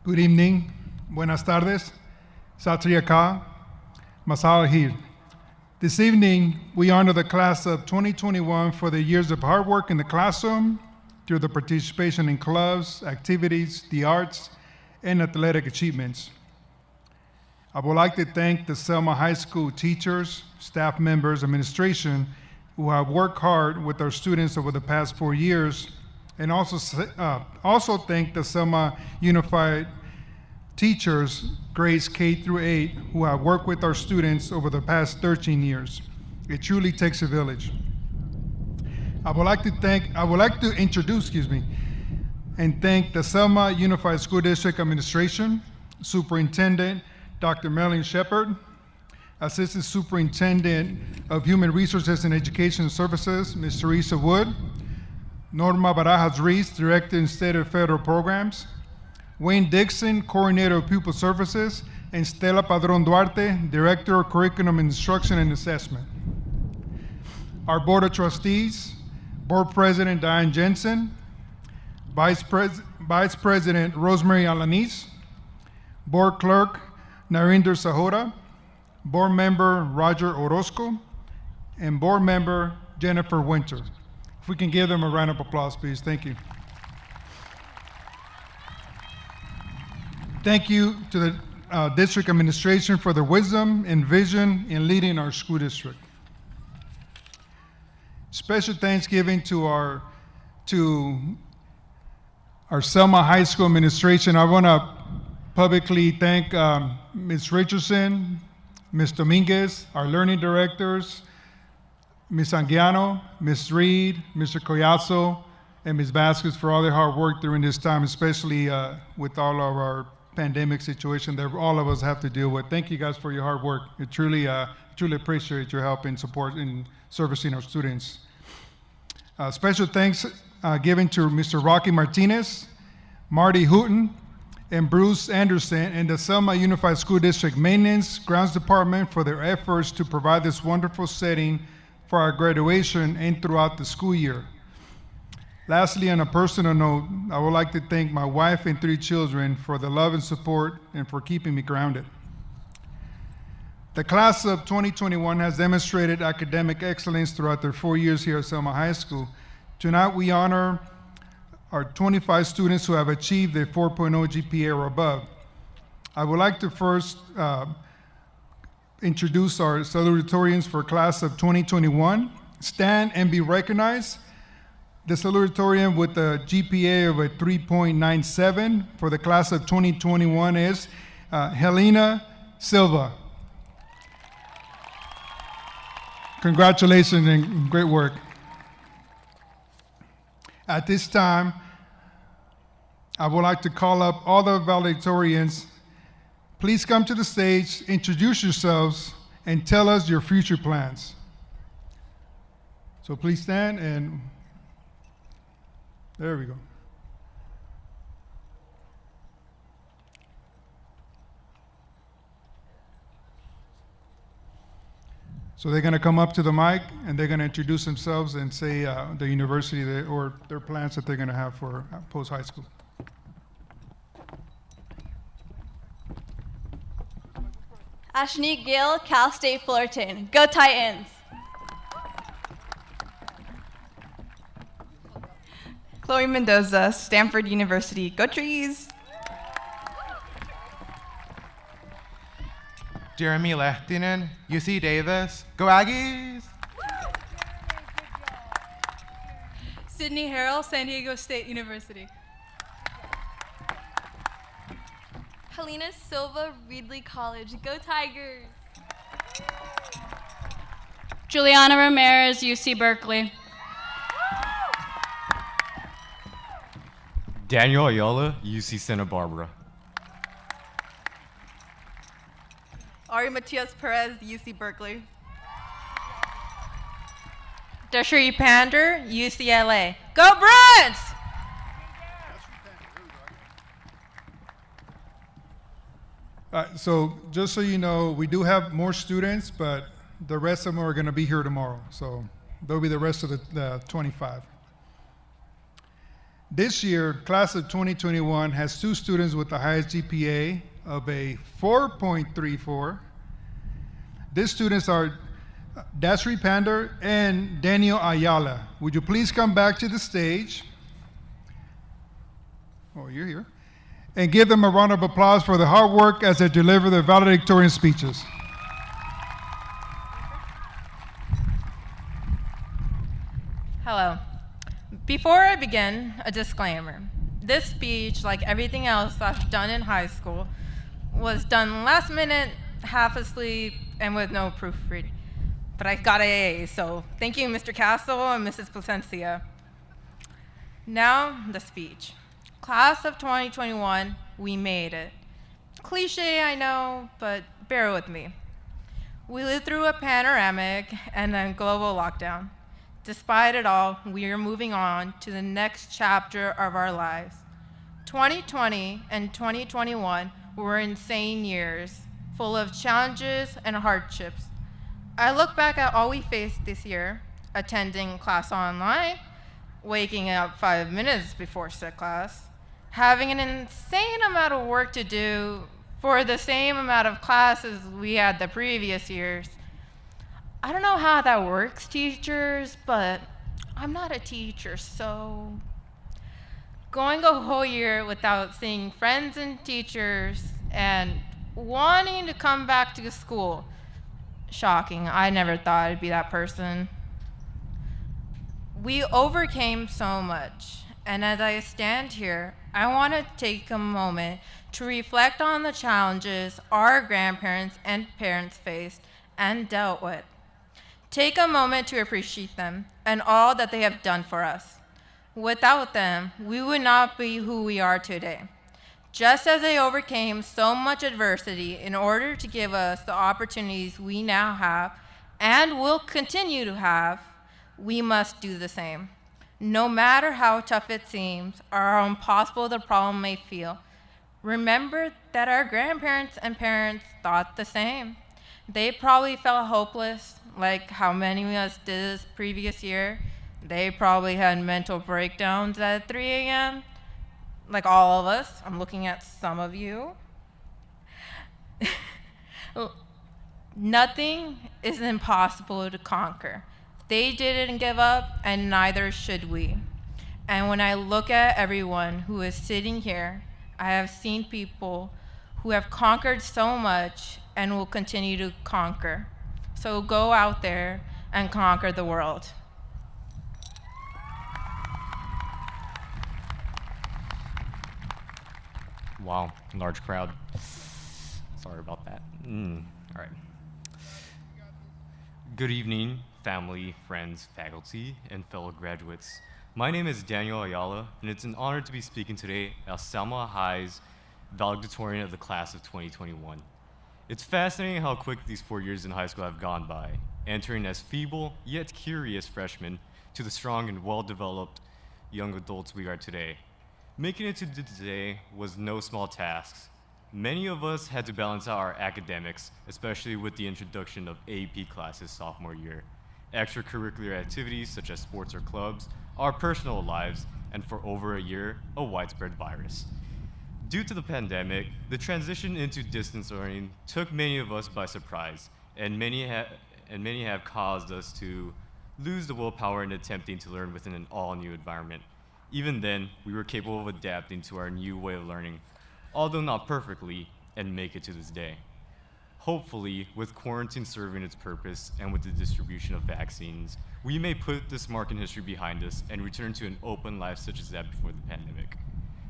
Good evening, buenas tardes, Satriyaka, Masahir. This evening, we honor the class of 2021 for the years of hard work in the classroom, through the participation in clubs, activities, the arts, and athletic achievements. I would like to thank the Selma High School teachers, staff members, administration, who have worked hard with our students over the past 4 years, and also thank the Selma Unified teachers, grades K through 8, who have worked with our students over the past 13 years. It truly takes a village. I would like to introduce, and thank the Selma Unified School District Administration, Superintendent Dr. Melanie Shepard, Assistant Superintendent of Human Resources and Education Services, Ms. Teresa Wood, Norma Barajas Reese, Director in State and Federal Programs, Wayne Dixon, Coordinator of Pupil Services, and Stella Padron Duarte, Director of Curriculum Instruction and Assessment. Our Board of Trustees, Board President Diane Jensen, Vice President Rosemary Alanis, Board Clerk Narinder Sahota, Board Member Roger Orozco, and Board Member Jennifer Winter. If we can give them a round of applause, please. Thank you. Thank you to the district administration for their wisdom and vision in leading our school district. Special thanksgiving to our Selma High School administration. I want to publicly thank Ms. Richardson, Ms. Dominguez, our learning directors, Ms. Anguiano, Ms. Reed, Mr. Collazo, and Ms. Vasquez for all their hard work during this time, especially with all of our pandemic situation that all of us have to deal with. Thank you guys for your hard work. I truly appreciate your help and support in servicing our students. Special thanks given to Mr. Rocky Martinez, Marty Hooten, and Bruce Anderson and the Selma Unified School District Maintenance Grounds Department for their efforts to provide this wonderful setting for our graduation and throughout the school year. Lastly, on a personal note, I would like to thank my wife and 3 children for the love and support and for keeping me grounded. The class of 2021 has demonstrated academic excellence throughout their 4 years here at Selma High School. Tonight, we honor our 25 students who have achieved a 4.0 GPA or above. I would like to first introduce our salutatorians for class of 2021. Stand and be recognized. The salutatorian with a GPA of a 3.97 for the class of 2021 is Helena Silva. Congratulations and great work. At this time, I would like to call up all the valedictorians. Please come to the stage, introduce yourselves, and tell us your future plans. So please stand and there we go. So they're going to come up to the mic and they're going to introduce themselves and say the university or their plans that they're going to have for post-high school. Ashni Gill, Cal State Fullerton. Go Titans! Chloe Mendoza, Stanford University. Go Trees! Jeremy Lehtinen, UC Davis. Go Aggies! Sydney Harrell, San Diego State University. Helena Silva, Reedley College. Go Tigers! Juliana Ramirez, UC Berkeley. Daniel Ayala, UC Santa Barbara. Ari Matias Perez, UC Berkeley. Dashri Pander, UCLA. Go Bruins! So just so you know, we do have more students, but the rest of them are going to be here tomorrow. So they'll be the rest of the 25. This year, class of 2021 has 2 students with the highest GPA of a 4.34. These students are Dashri Pander and Daniel Ayala. Would you please come back to the stage? Oh, you're here. And give them a round of applause for the hard work as they deliver their valedictorian speeches. Hello. Before I begin, a disclaimer. This speech, like everything else I've done in high school, was done last minute, half asleep, and with no proofreading. But I got AA, so thank you, Mr. Castle and Mrs. Placencia. Now, the speech. Class of 2021, we made it. Cliche, I know, but bear with me. We lived through a panoramic and then global lockdown. Despite it all, we are moving on to the next chapter of our lives. 2020 and 2021 were insane years, full of challenges and hardships. I look back at all we faced this year, attending class online, waking up 5 minutes before set class, having an insane amount of work to do for the same amount of classes we had the previous years. I don't know how that works, teachers, but I'm not a teacher, so going a whole year without seeing friends and teachers and wanting to come back to school, shocking. I never thought I'd be that person. We overcame so much, and as I stand here, I want to take a moment to reflect on the challenges our grandparents and parents faced and dealt with. Take a moment to appreciate them and all that they have done for us. Without them, we would not be who we are today. Just as they overcame so much adversity in order to give us the opportunities we now have and will continue to have, we must do the same. No matter how tough it seems or how impossible the problem may feel, remember that our grandparents and parents thought the same. They probably felt hopeless, like how many of us did this previous year. They probably had mental breakdowns at 3 a.m., like all of us. I'm looking at some of you. Nothing is impossible to conquer. They didn't give up, and neither should we. And when I look at everyone who is sitting here, I have seen people who have conquered so much and will continue to conquer. So go out there and conquer the world. Wow, large crowd. Sorry about that. All right. Good evening, family, friends, faculty, and fellow graduates. My name is Daniel Ayala, and it's an honor to be speaking today as Selma High's valedictorian of the class of 2021. It's fascinating how quick these 4 years in high school have gone by, entering as feeble yet curious freshmen to the strong and well-developed young adults we are today. Making it to today was no small task. Many of us had to balance out our academics, especially with the introduction of AP classes sophomore year, extracurricular activities such as sports or clubs, our personal lives, and for over a year, a widespread virus. Due to the pandemic, the transition into distance learning took many of us by surprise, and many have caused us to lose the willpower in attempting to learn within an all-new environment. Even then, we were capable of adapting to our new way of learning, although not perfectly, and make it to this day. Hopefully, with quarantine serving its purpose and with the distribution of vaccines, we may put this mark in history behind us and return to an open life such as that before the pandemic.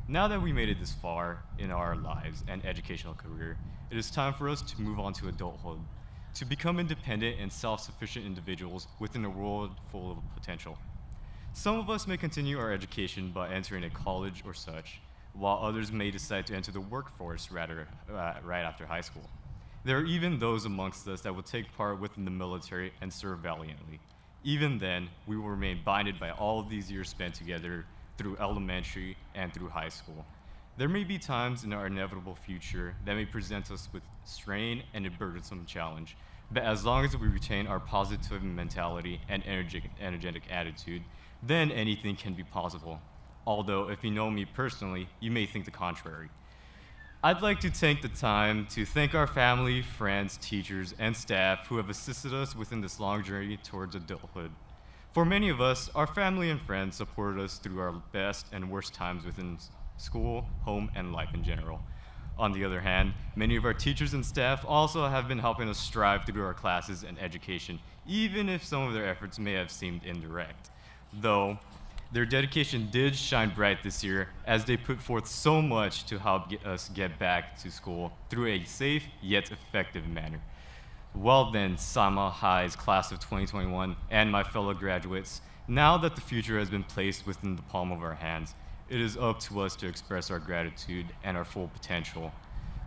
Now that we made it this far in our lives and educational career, it is time for us to move on to adulthood, to become independent and self-sufficient individuals within a world full of potential. Some of us may continue our education by entering a college or such, while others may decide to enter the workforce right after high school. There are even those amongst us that will take part within the military and serve valiantly. Even then, we will remain binded by all of these years spent together through elementary and through high school. There may be times in our inevitable future that may present us with strain and a burdensome challenge, but as long as we retain our positive mentality and energetic attitude, then anything can be possible. Although, if you know me personally, you may think the contrary. I'd like to take the time to thank our family, friends, teachers, and staff who have assisted us within this long journey towards adulthood. For many of us, our family and friends supported us through our best and worst times within school, home, and life in general. On the other hand, many of our teachers and staff also have been helping us strive through our classes and education, even if some of their efforts may have seemed indirect. Though, their dedication did shine bright this year as they put forth so much to help us get back to school through a safe yet effective manner. Well then, Selma High's class of 2021 and my fellow graduates, now that the future has been placed within the palm of our hands, it is up to us to express our gratitude and our full potential.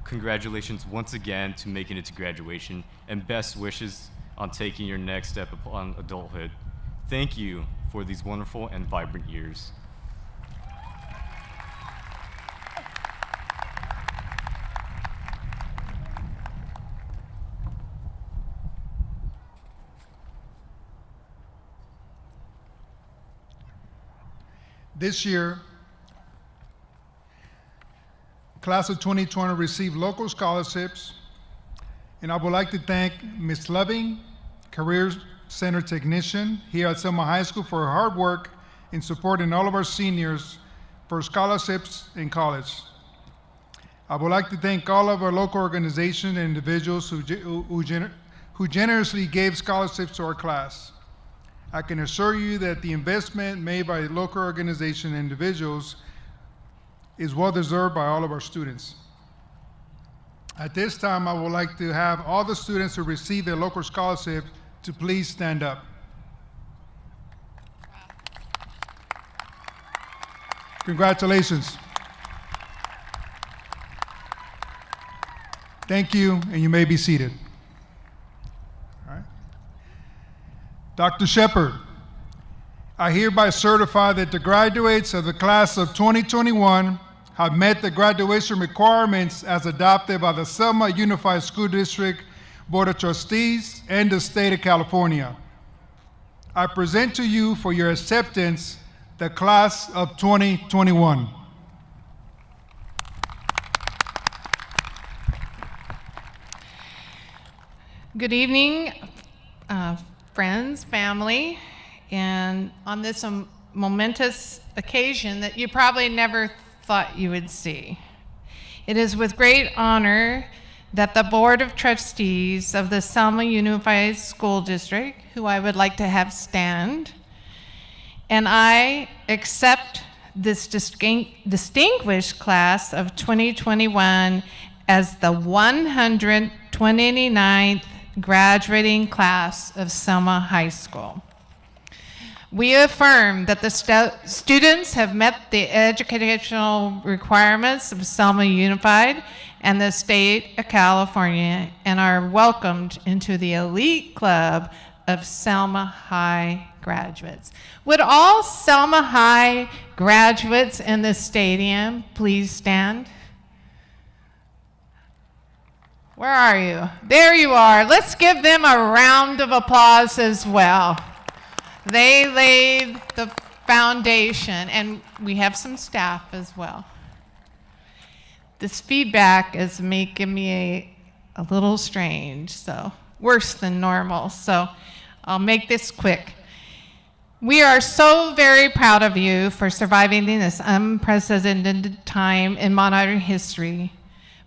Congratulations once again to making it to graduation, and best wishes on taking your next step upon adulthood. Thank you for these wonderful and vibrant years. This year, class of 2020 received local scholarships, and I would like to thank Ms. Loving, Career Center Technician here at Selma High School, for her hard work in supporting all of our seniors for scholarships in college. I would like to thank all of our local organizations and individuals who generously gave scholarships to our class. I can assure you that the investment made by local organizations and individuals is well deserved by all of our students. At this time, I would like to have all the students who received their local scholarship to please stand up. Congratulations. Thank you, and you may be seated. All right. Dr. Shepard, I hereby certify that the graduates of the class of 2021 have met the graduation requirements as adopted by the Selma Unified School District Board of Trustees and the State of California. I present to you for your acceptance the class of 2021. Good evening, friends, family, and on this momentous occasion that you probably never thought you would see. It is with great honor that the Board of Trustees of the Selma Unified School District, who I would like to have stand, and I accept this distinguished class of 2021 as the 129th graduating class of Selma High School. We affirm that the students have met the educational requirements of Selma Unified and the State of California and are welcomed into the elite club of Selma High graduates. Would all Selma High graduates in the stadium please stand? Where are you? There you are. Let's give them a round of applause as well. They laid the foundation, and we have some staff as well. This feedback is making me a little strange, so worse than normal, so I'll make this quick. We are so very proud of you for surviving this unprecedented time in modern history.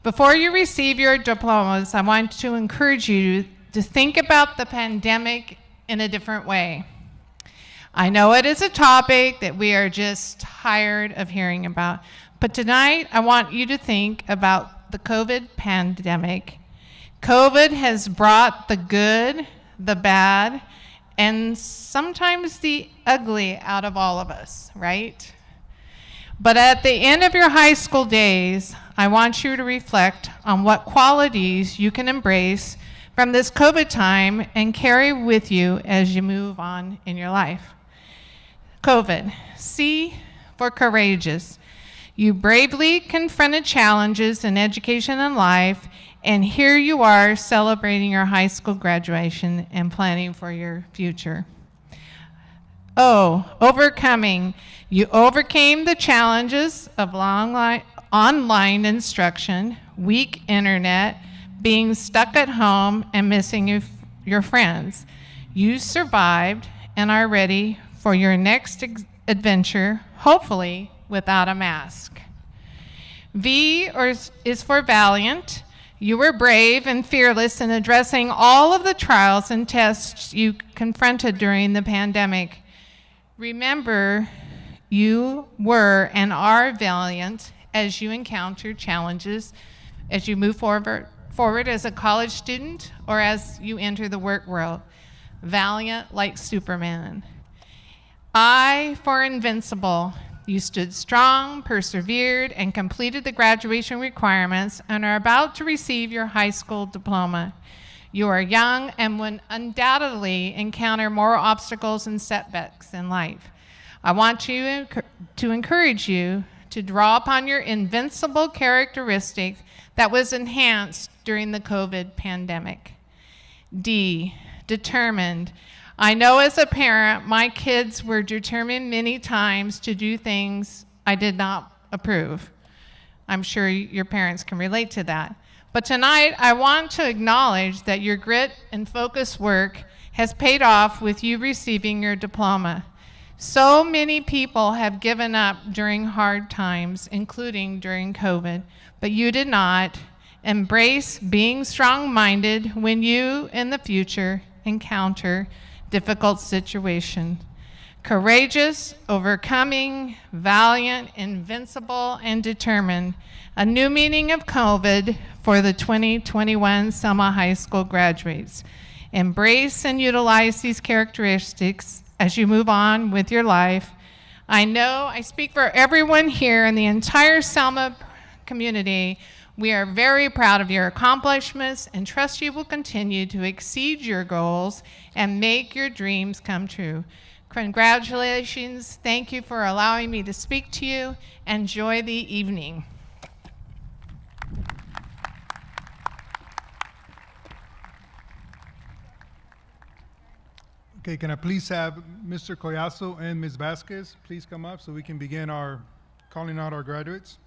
Before you receive your diplomas, I want to encourage you to think about the pandemic in a different way. I know it is a topic that we are just tired of hearing about, but tonight I want you to think about the COVID pandemic. COVID has brought the good, the bad, and sometimes the ugly out of all of us, right? But at the end of your high school days, I want you to reflect on what qualities you can embrace from this COVID time and carry with you as you move on in your life. COVID, C for courageous. You bravely confronted challenges in education and life, and here you are celebrating your high school graduation and planning for your future. O, overcoming. You overcame the challenges of online instruction, weak internet, being stuck at home, and missing your friends. You survived and are ready for your next adventure, hopefully without a mask. V is for valiant. You were brave and fearless in addressing all of the trials and tests you confronted during the pandemic. Remember, you were and are valiant as you encounter challenges as you move forward as a college student or as you enter the work world. Valiant like Superman. I for invincible. You stood strong, persevered, and completed the graduation requirements and are about to receive your high school diploma. You are young and will undoubtedly encounter more obstacles and setbacks in life. I want to encourage you to draw upon your invincible characteristic that was enhanced during the COVID pandemic. D, determined. I know as a parent, my kids were determined many times to do things I did not approve. I'm sure your parents can relate to that. But tonight, I want to acknowledge that your grit and focused work has paid off with you receiving your diploma. So many people have given up during hard times, including during COVID, but you did not. Embrace being strong-minded when you, in the future, encounter difficult situation. Courageous, overcoming, valiant, invincible, and determined. A new meaning of COVID for the 2021 Selma High School graduates. Embrace and utilize these characteristics as you move on with your life. I know I speak for everyone here in the entire Selma community. We are very proud of your accomplishments and trust you will continue to exceed your goals and make your dreams come true. Congratulations. Thank you for allowing me to speak to you. Enjoy the evening. Okay, can I please have Mr. Collazo and Ms. Vasquez please come up so we can begin calling out our graduates?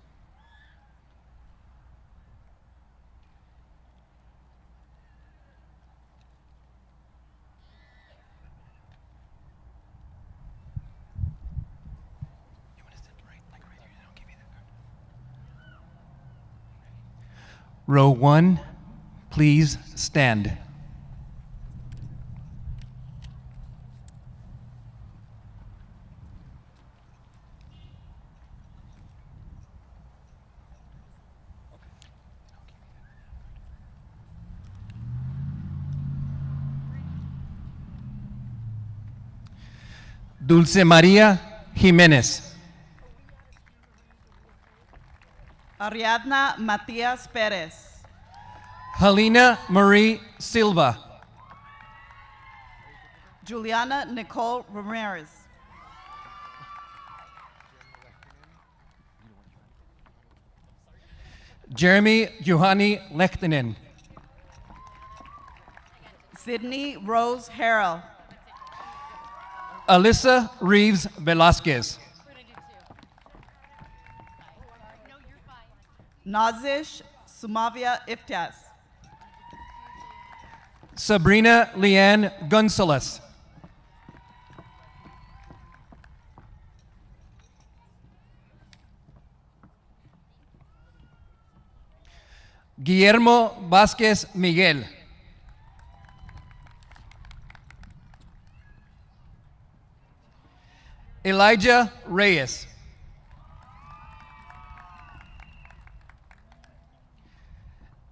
Row 1, please stand. Dulce María Jiménez. Ariadna Matias Perez. Helena Marie Silva. Juliana Nicole Ramirez. Jeremy Johanny Lehtinen. Sydney Rose Harrell. Alyssa Reeves Velasquez. Nazish Sumavia Iftas. Sabrina Leanne Gonzalez. Guillermo Vázquez Miguel. Elijah Reyes.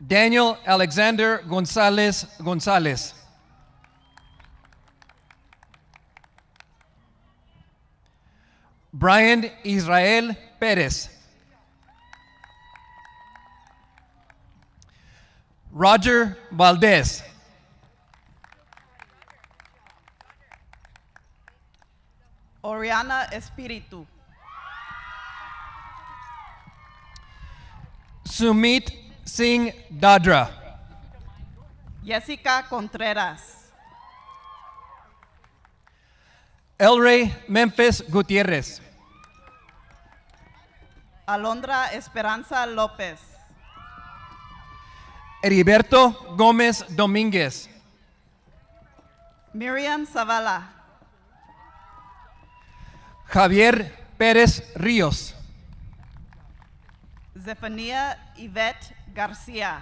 Daniel Alexander Gonzalez Gonzalez. Brian Israel Perez. Roger Valdez. Oriana Espiritu. Sumit Singh Dadra. Jessica Contreras. Elray Memphis Gutierrez. Alondra Esperanza López. Heriberto Gómez Domínguez. Miriam Zavala. Javier Pérez Ríos. Zephania Yvette Garcia.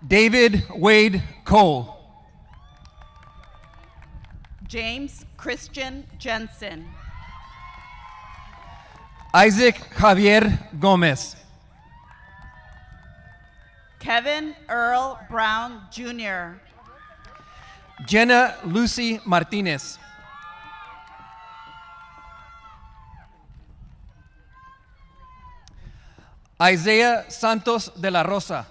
David Wade Cole. James Christian Jensen. Isaac Javier Gómez. Kevin Earl Brown Jr. Jenna Lucy Martinez. Isaiah Santos de la Rosa.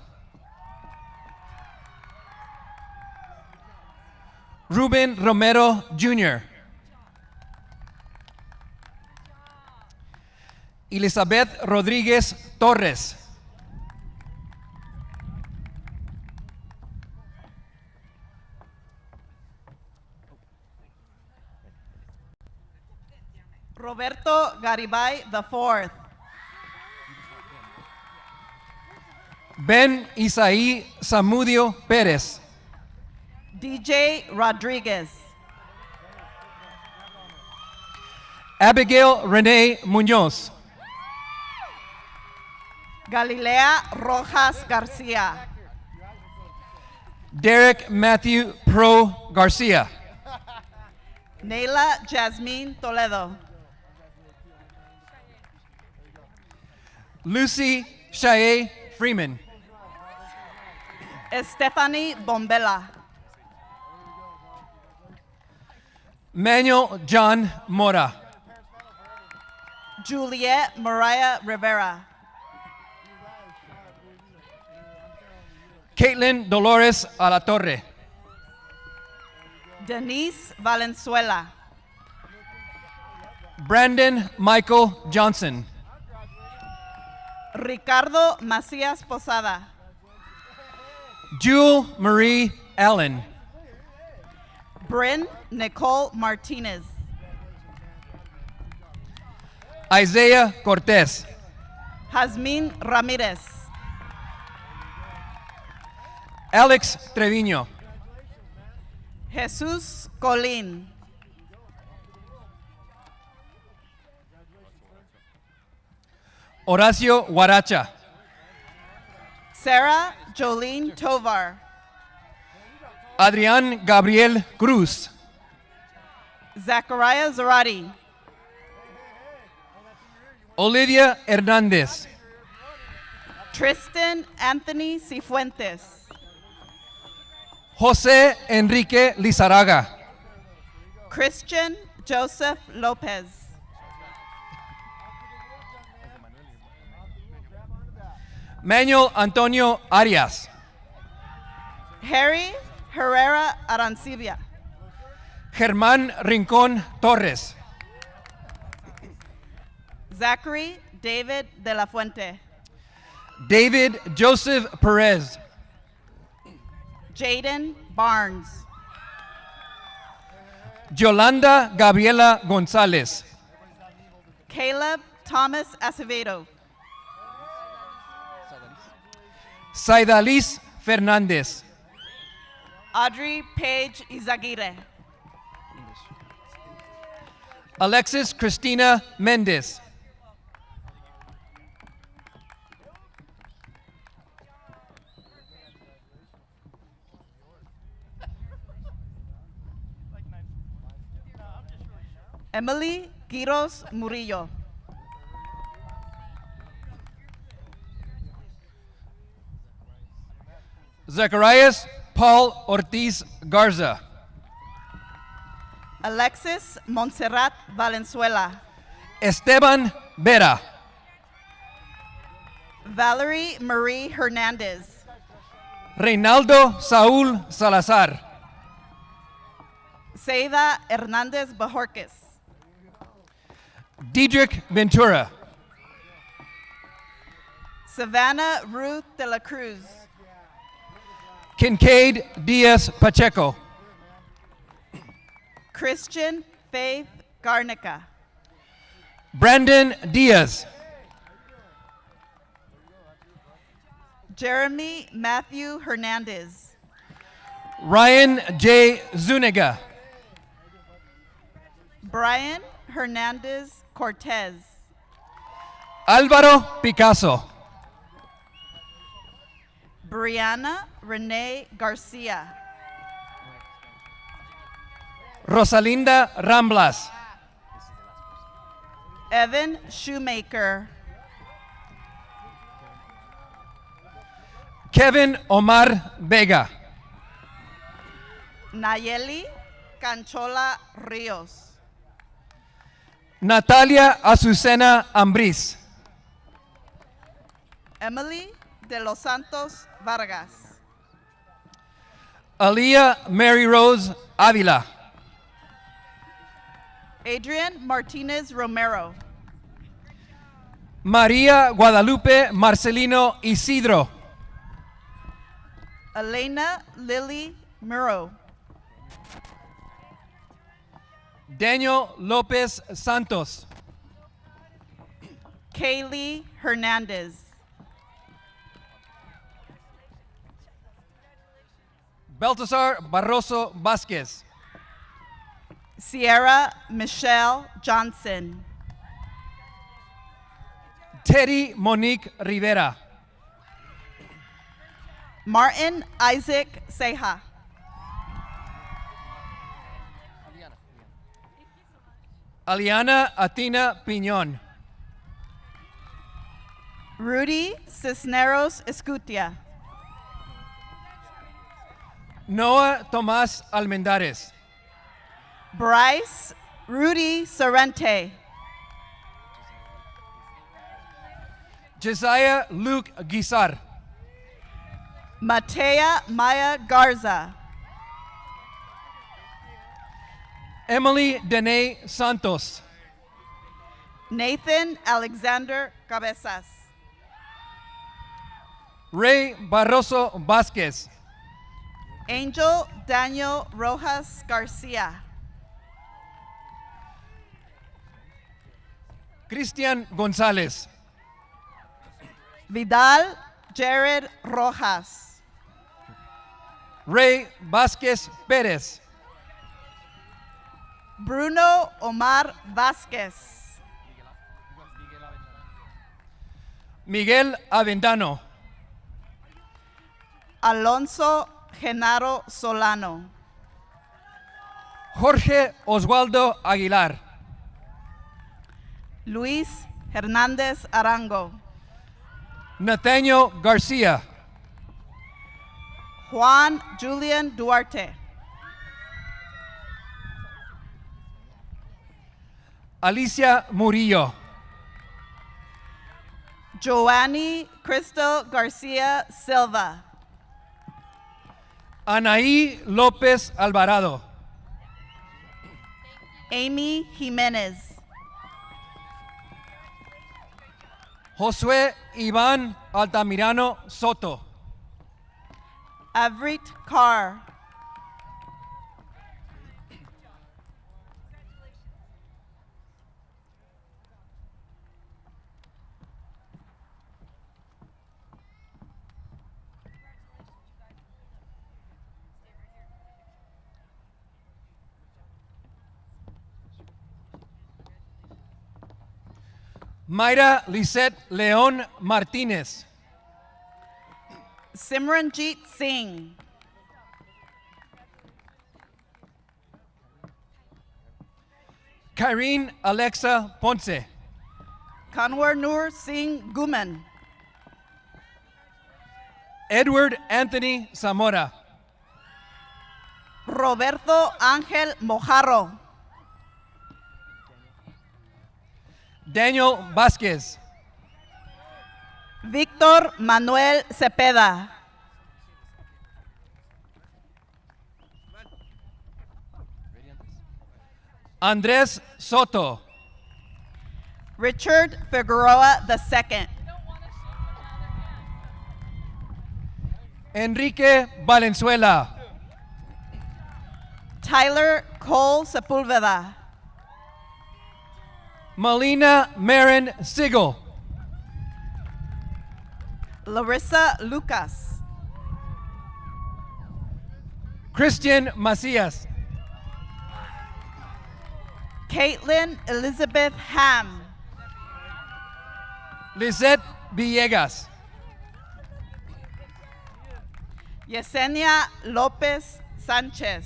Ruben Romero Jr. Elizabeth Rodríguez Torres. Roberto Garibay IV. Ben Isaí Zamudio Pérez. DJ Rodriguez. Abigail Renee Muñoz. Galilea Rojas Garcia. Derek Matthew Pro Garcia. Nayla Jasmine Toledo. Lucy Shaye Freeman. Stephanie Bombela. Manuel John Mora. Juliet Mariah Rivera. Caitlin Dolores Alatorre. Denise Valenzuela. Brandon Michael Johnson. Ricardo Macías Posada. Jewel Marie Allen. Bryn Nicole Martinez. Isaiah Cortez. Jazmín Ramírez. Alex Treviño. Jesús Colín. Horacio Guaracha. Sarah Jolene Tovar. Adrián Gabriel Cruz. Zachariah Zarati. Olivia Hernández. Tristan Anthony Cifuentes. José Enrique Lizaraga. Christian Joseph Lopez. Manuel Antonio Arias. Harry Herrera Arancibia. Germán Rincón Torres. Zachary David de la Fuente. David Joseph Perez. Jaden Barnes. Yolanda Gabriela González. Caleb Thomas Acevedo. Saidalis Fernández. Audrey Page Izaguirre. Alexis Cristina Mendez. Emily Quiros Murillo. Zacharias Paul Ortiz Garza. Alexis Montserrat Valenzuela. Esteban Vera. Valerie Marie Hernandez. Reinaldo Saúl Salazar. Seida Hernandez Bajorquez. Diedrich Ventura. Savannah Ruth de la Cruz. Kincaid Diaz Pacheco. Christian Faith Garnica. Brandon Diaz. Jeremy Matthew Hernandez. Ryan J. Zuniga. Brian Hernandez Cortez. Álvaro Picasso. Brianna Renee Garcia. Rosalinda Ramblas. Evan Shoemaker. Kevin Omar Vega. Nayeli Canchola Rios. Natalia Azucena Ambriz. Emily de los Santos Vargas. Aliyah Mary Rose Avila. Adrian Martinez Romero. María Guadalupe Marcelino Isidro. Elena Lily Muro. Daniel López Santos. Kaylee Hernandez. Baltasar Barroso Vázquez. Sierra Michelle Johnson. Teddy Monique Rivera. Martin Isaac Ceja. Aliana Atina Piñón. Rudy Cisneros Escutia. Noah Tomás Almendares. Bryce Rudy Sorrente. Josiah Luke Guisar. Matea Maya Garza. Emily Dene Santos. Nathan Alexander Cabezas. Ray Barroso Vázquez. Angel Daniel Rojas Garcia. Cristian González. Vidal Jared Rojas. Ray Vázquez Pérez. Bruno Omar Vázquez. Miguel Avendano. Alonso Genaro Solano. Jorge Oswaldo Aguilar. Luis Hernández Arango. Nathaniel Garcia. Juan Julian Duarte. Alicia Murillo. Joanny Crystal Garcia Silva. Anaí López Alvarado. Amy Jimenez. Josué Iván Altamirano Soto. Avrit Carr. Mayra Lisette León Martínez. Simranjeet Singh. Kyrene Alexa Ponce. Kanwar Nur Singh Guman. Edward Anthony Zamora. Roberto Ángel Mojarro. Daniel Vasquez. Víctor Manuel Cepeda. Andrés Soto. Richard Figueroa II. Enrique Valenzuela. Tyler Cole Sepulveda. Melina Marin Sigel. Larissa Lucas. Christian Macias. Caitlin Elizabeth Ham. Lisette Villegas. Yesenia Lopez Sanchez.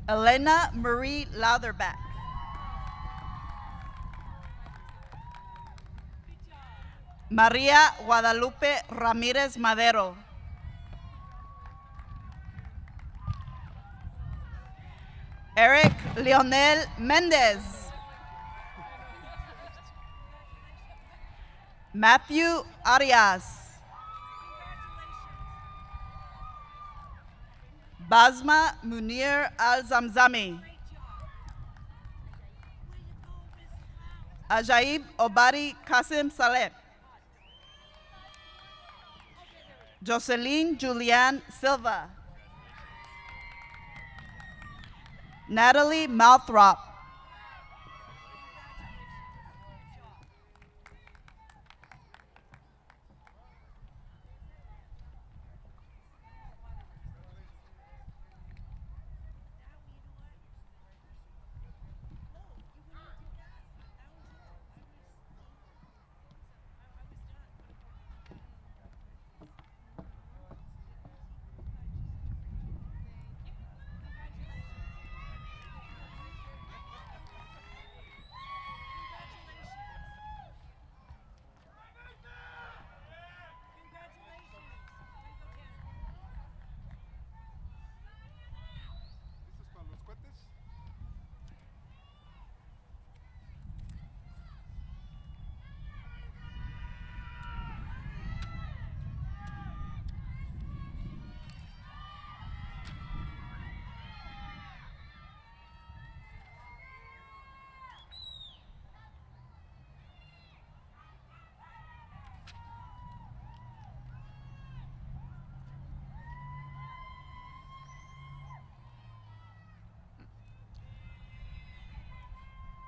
Elena Marie Lauterbach. María Guadalupe Ramírez Madero. Eric Leonel Mendez. Matthew Arias. Basma Munir Al-Zamzami. Ajaib Obari Qasim Saleh. Jocelyn Julianne Silva. Natalie Malthrop.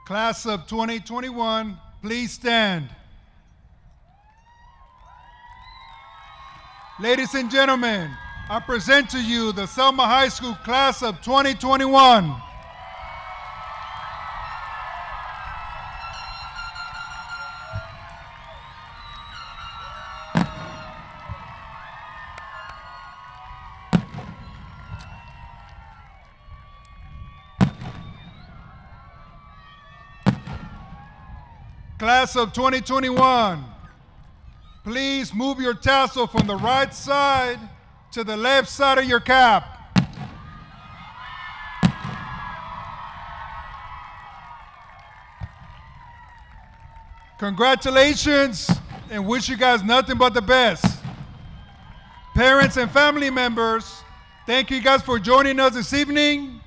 Class of 2021, please stand. Ladies and gentlemen, I present to you the Selma High School Class of 2021. Class of 2021, please move your tassel from the right side to the left side of your cap. Congratulations, and wish you guys nothing but the best. Parents and family members, thank you guys for joining us this evening,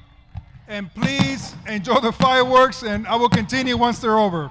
and please enjoy the fireworks, and I will continue once they're over.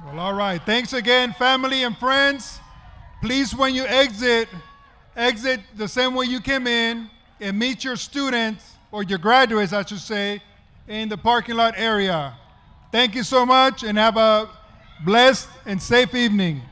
Well, all right. Thanks again, family and friends. Please, when you exit the same way you came in and meet your students, or your graduates, I should say, in the parking lot area. Thank you so much and have a blessed and safe evening.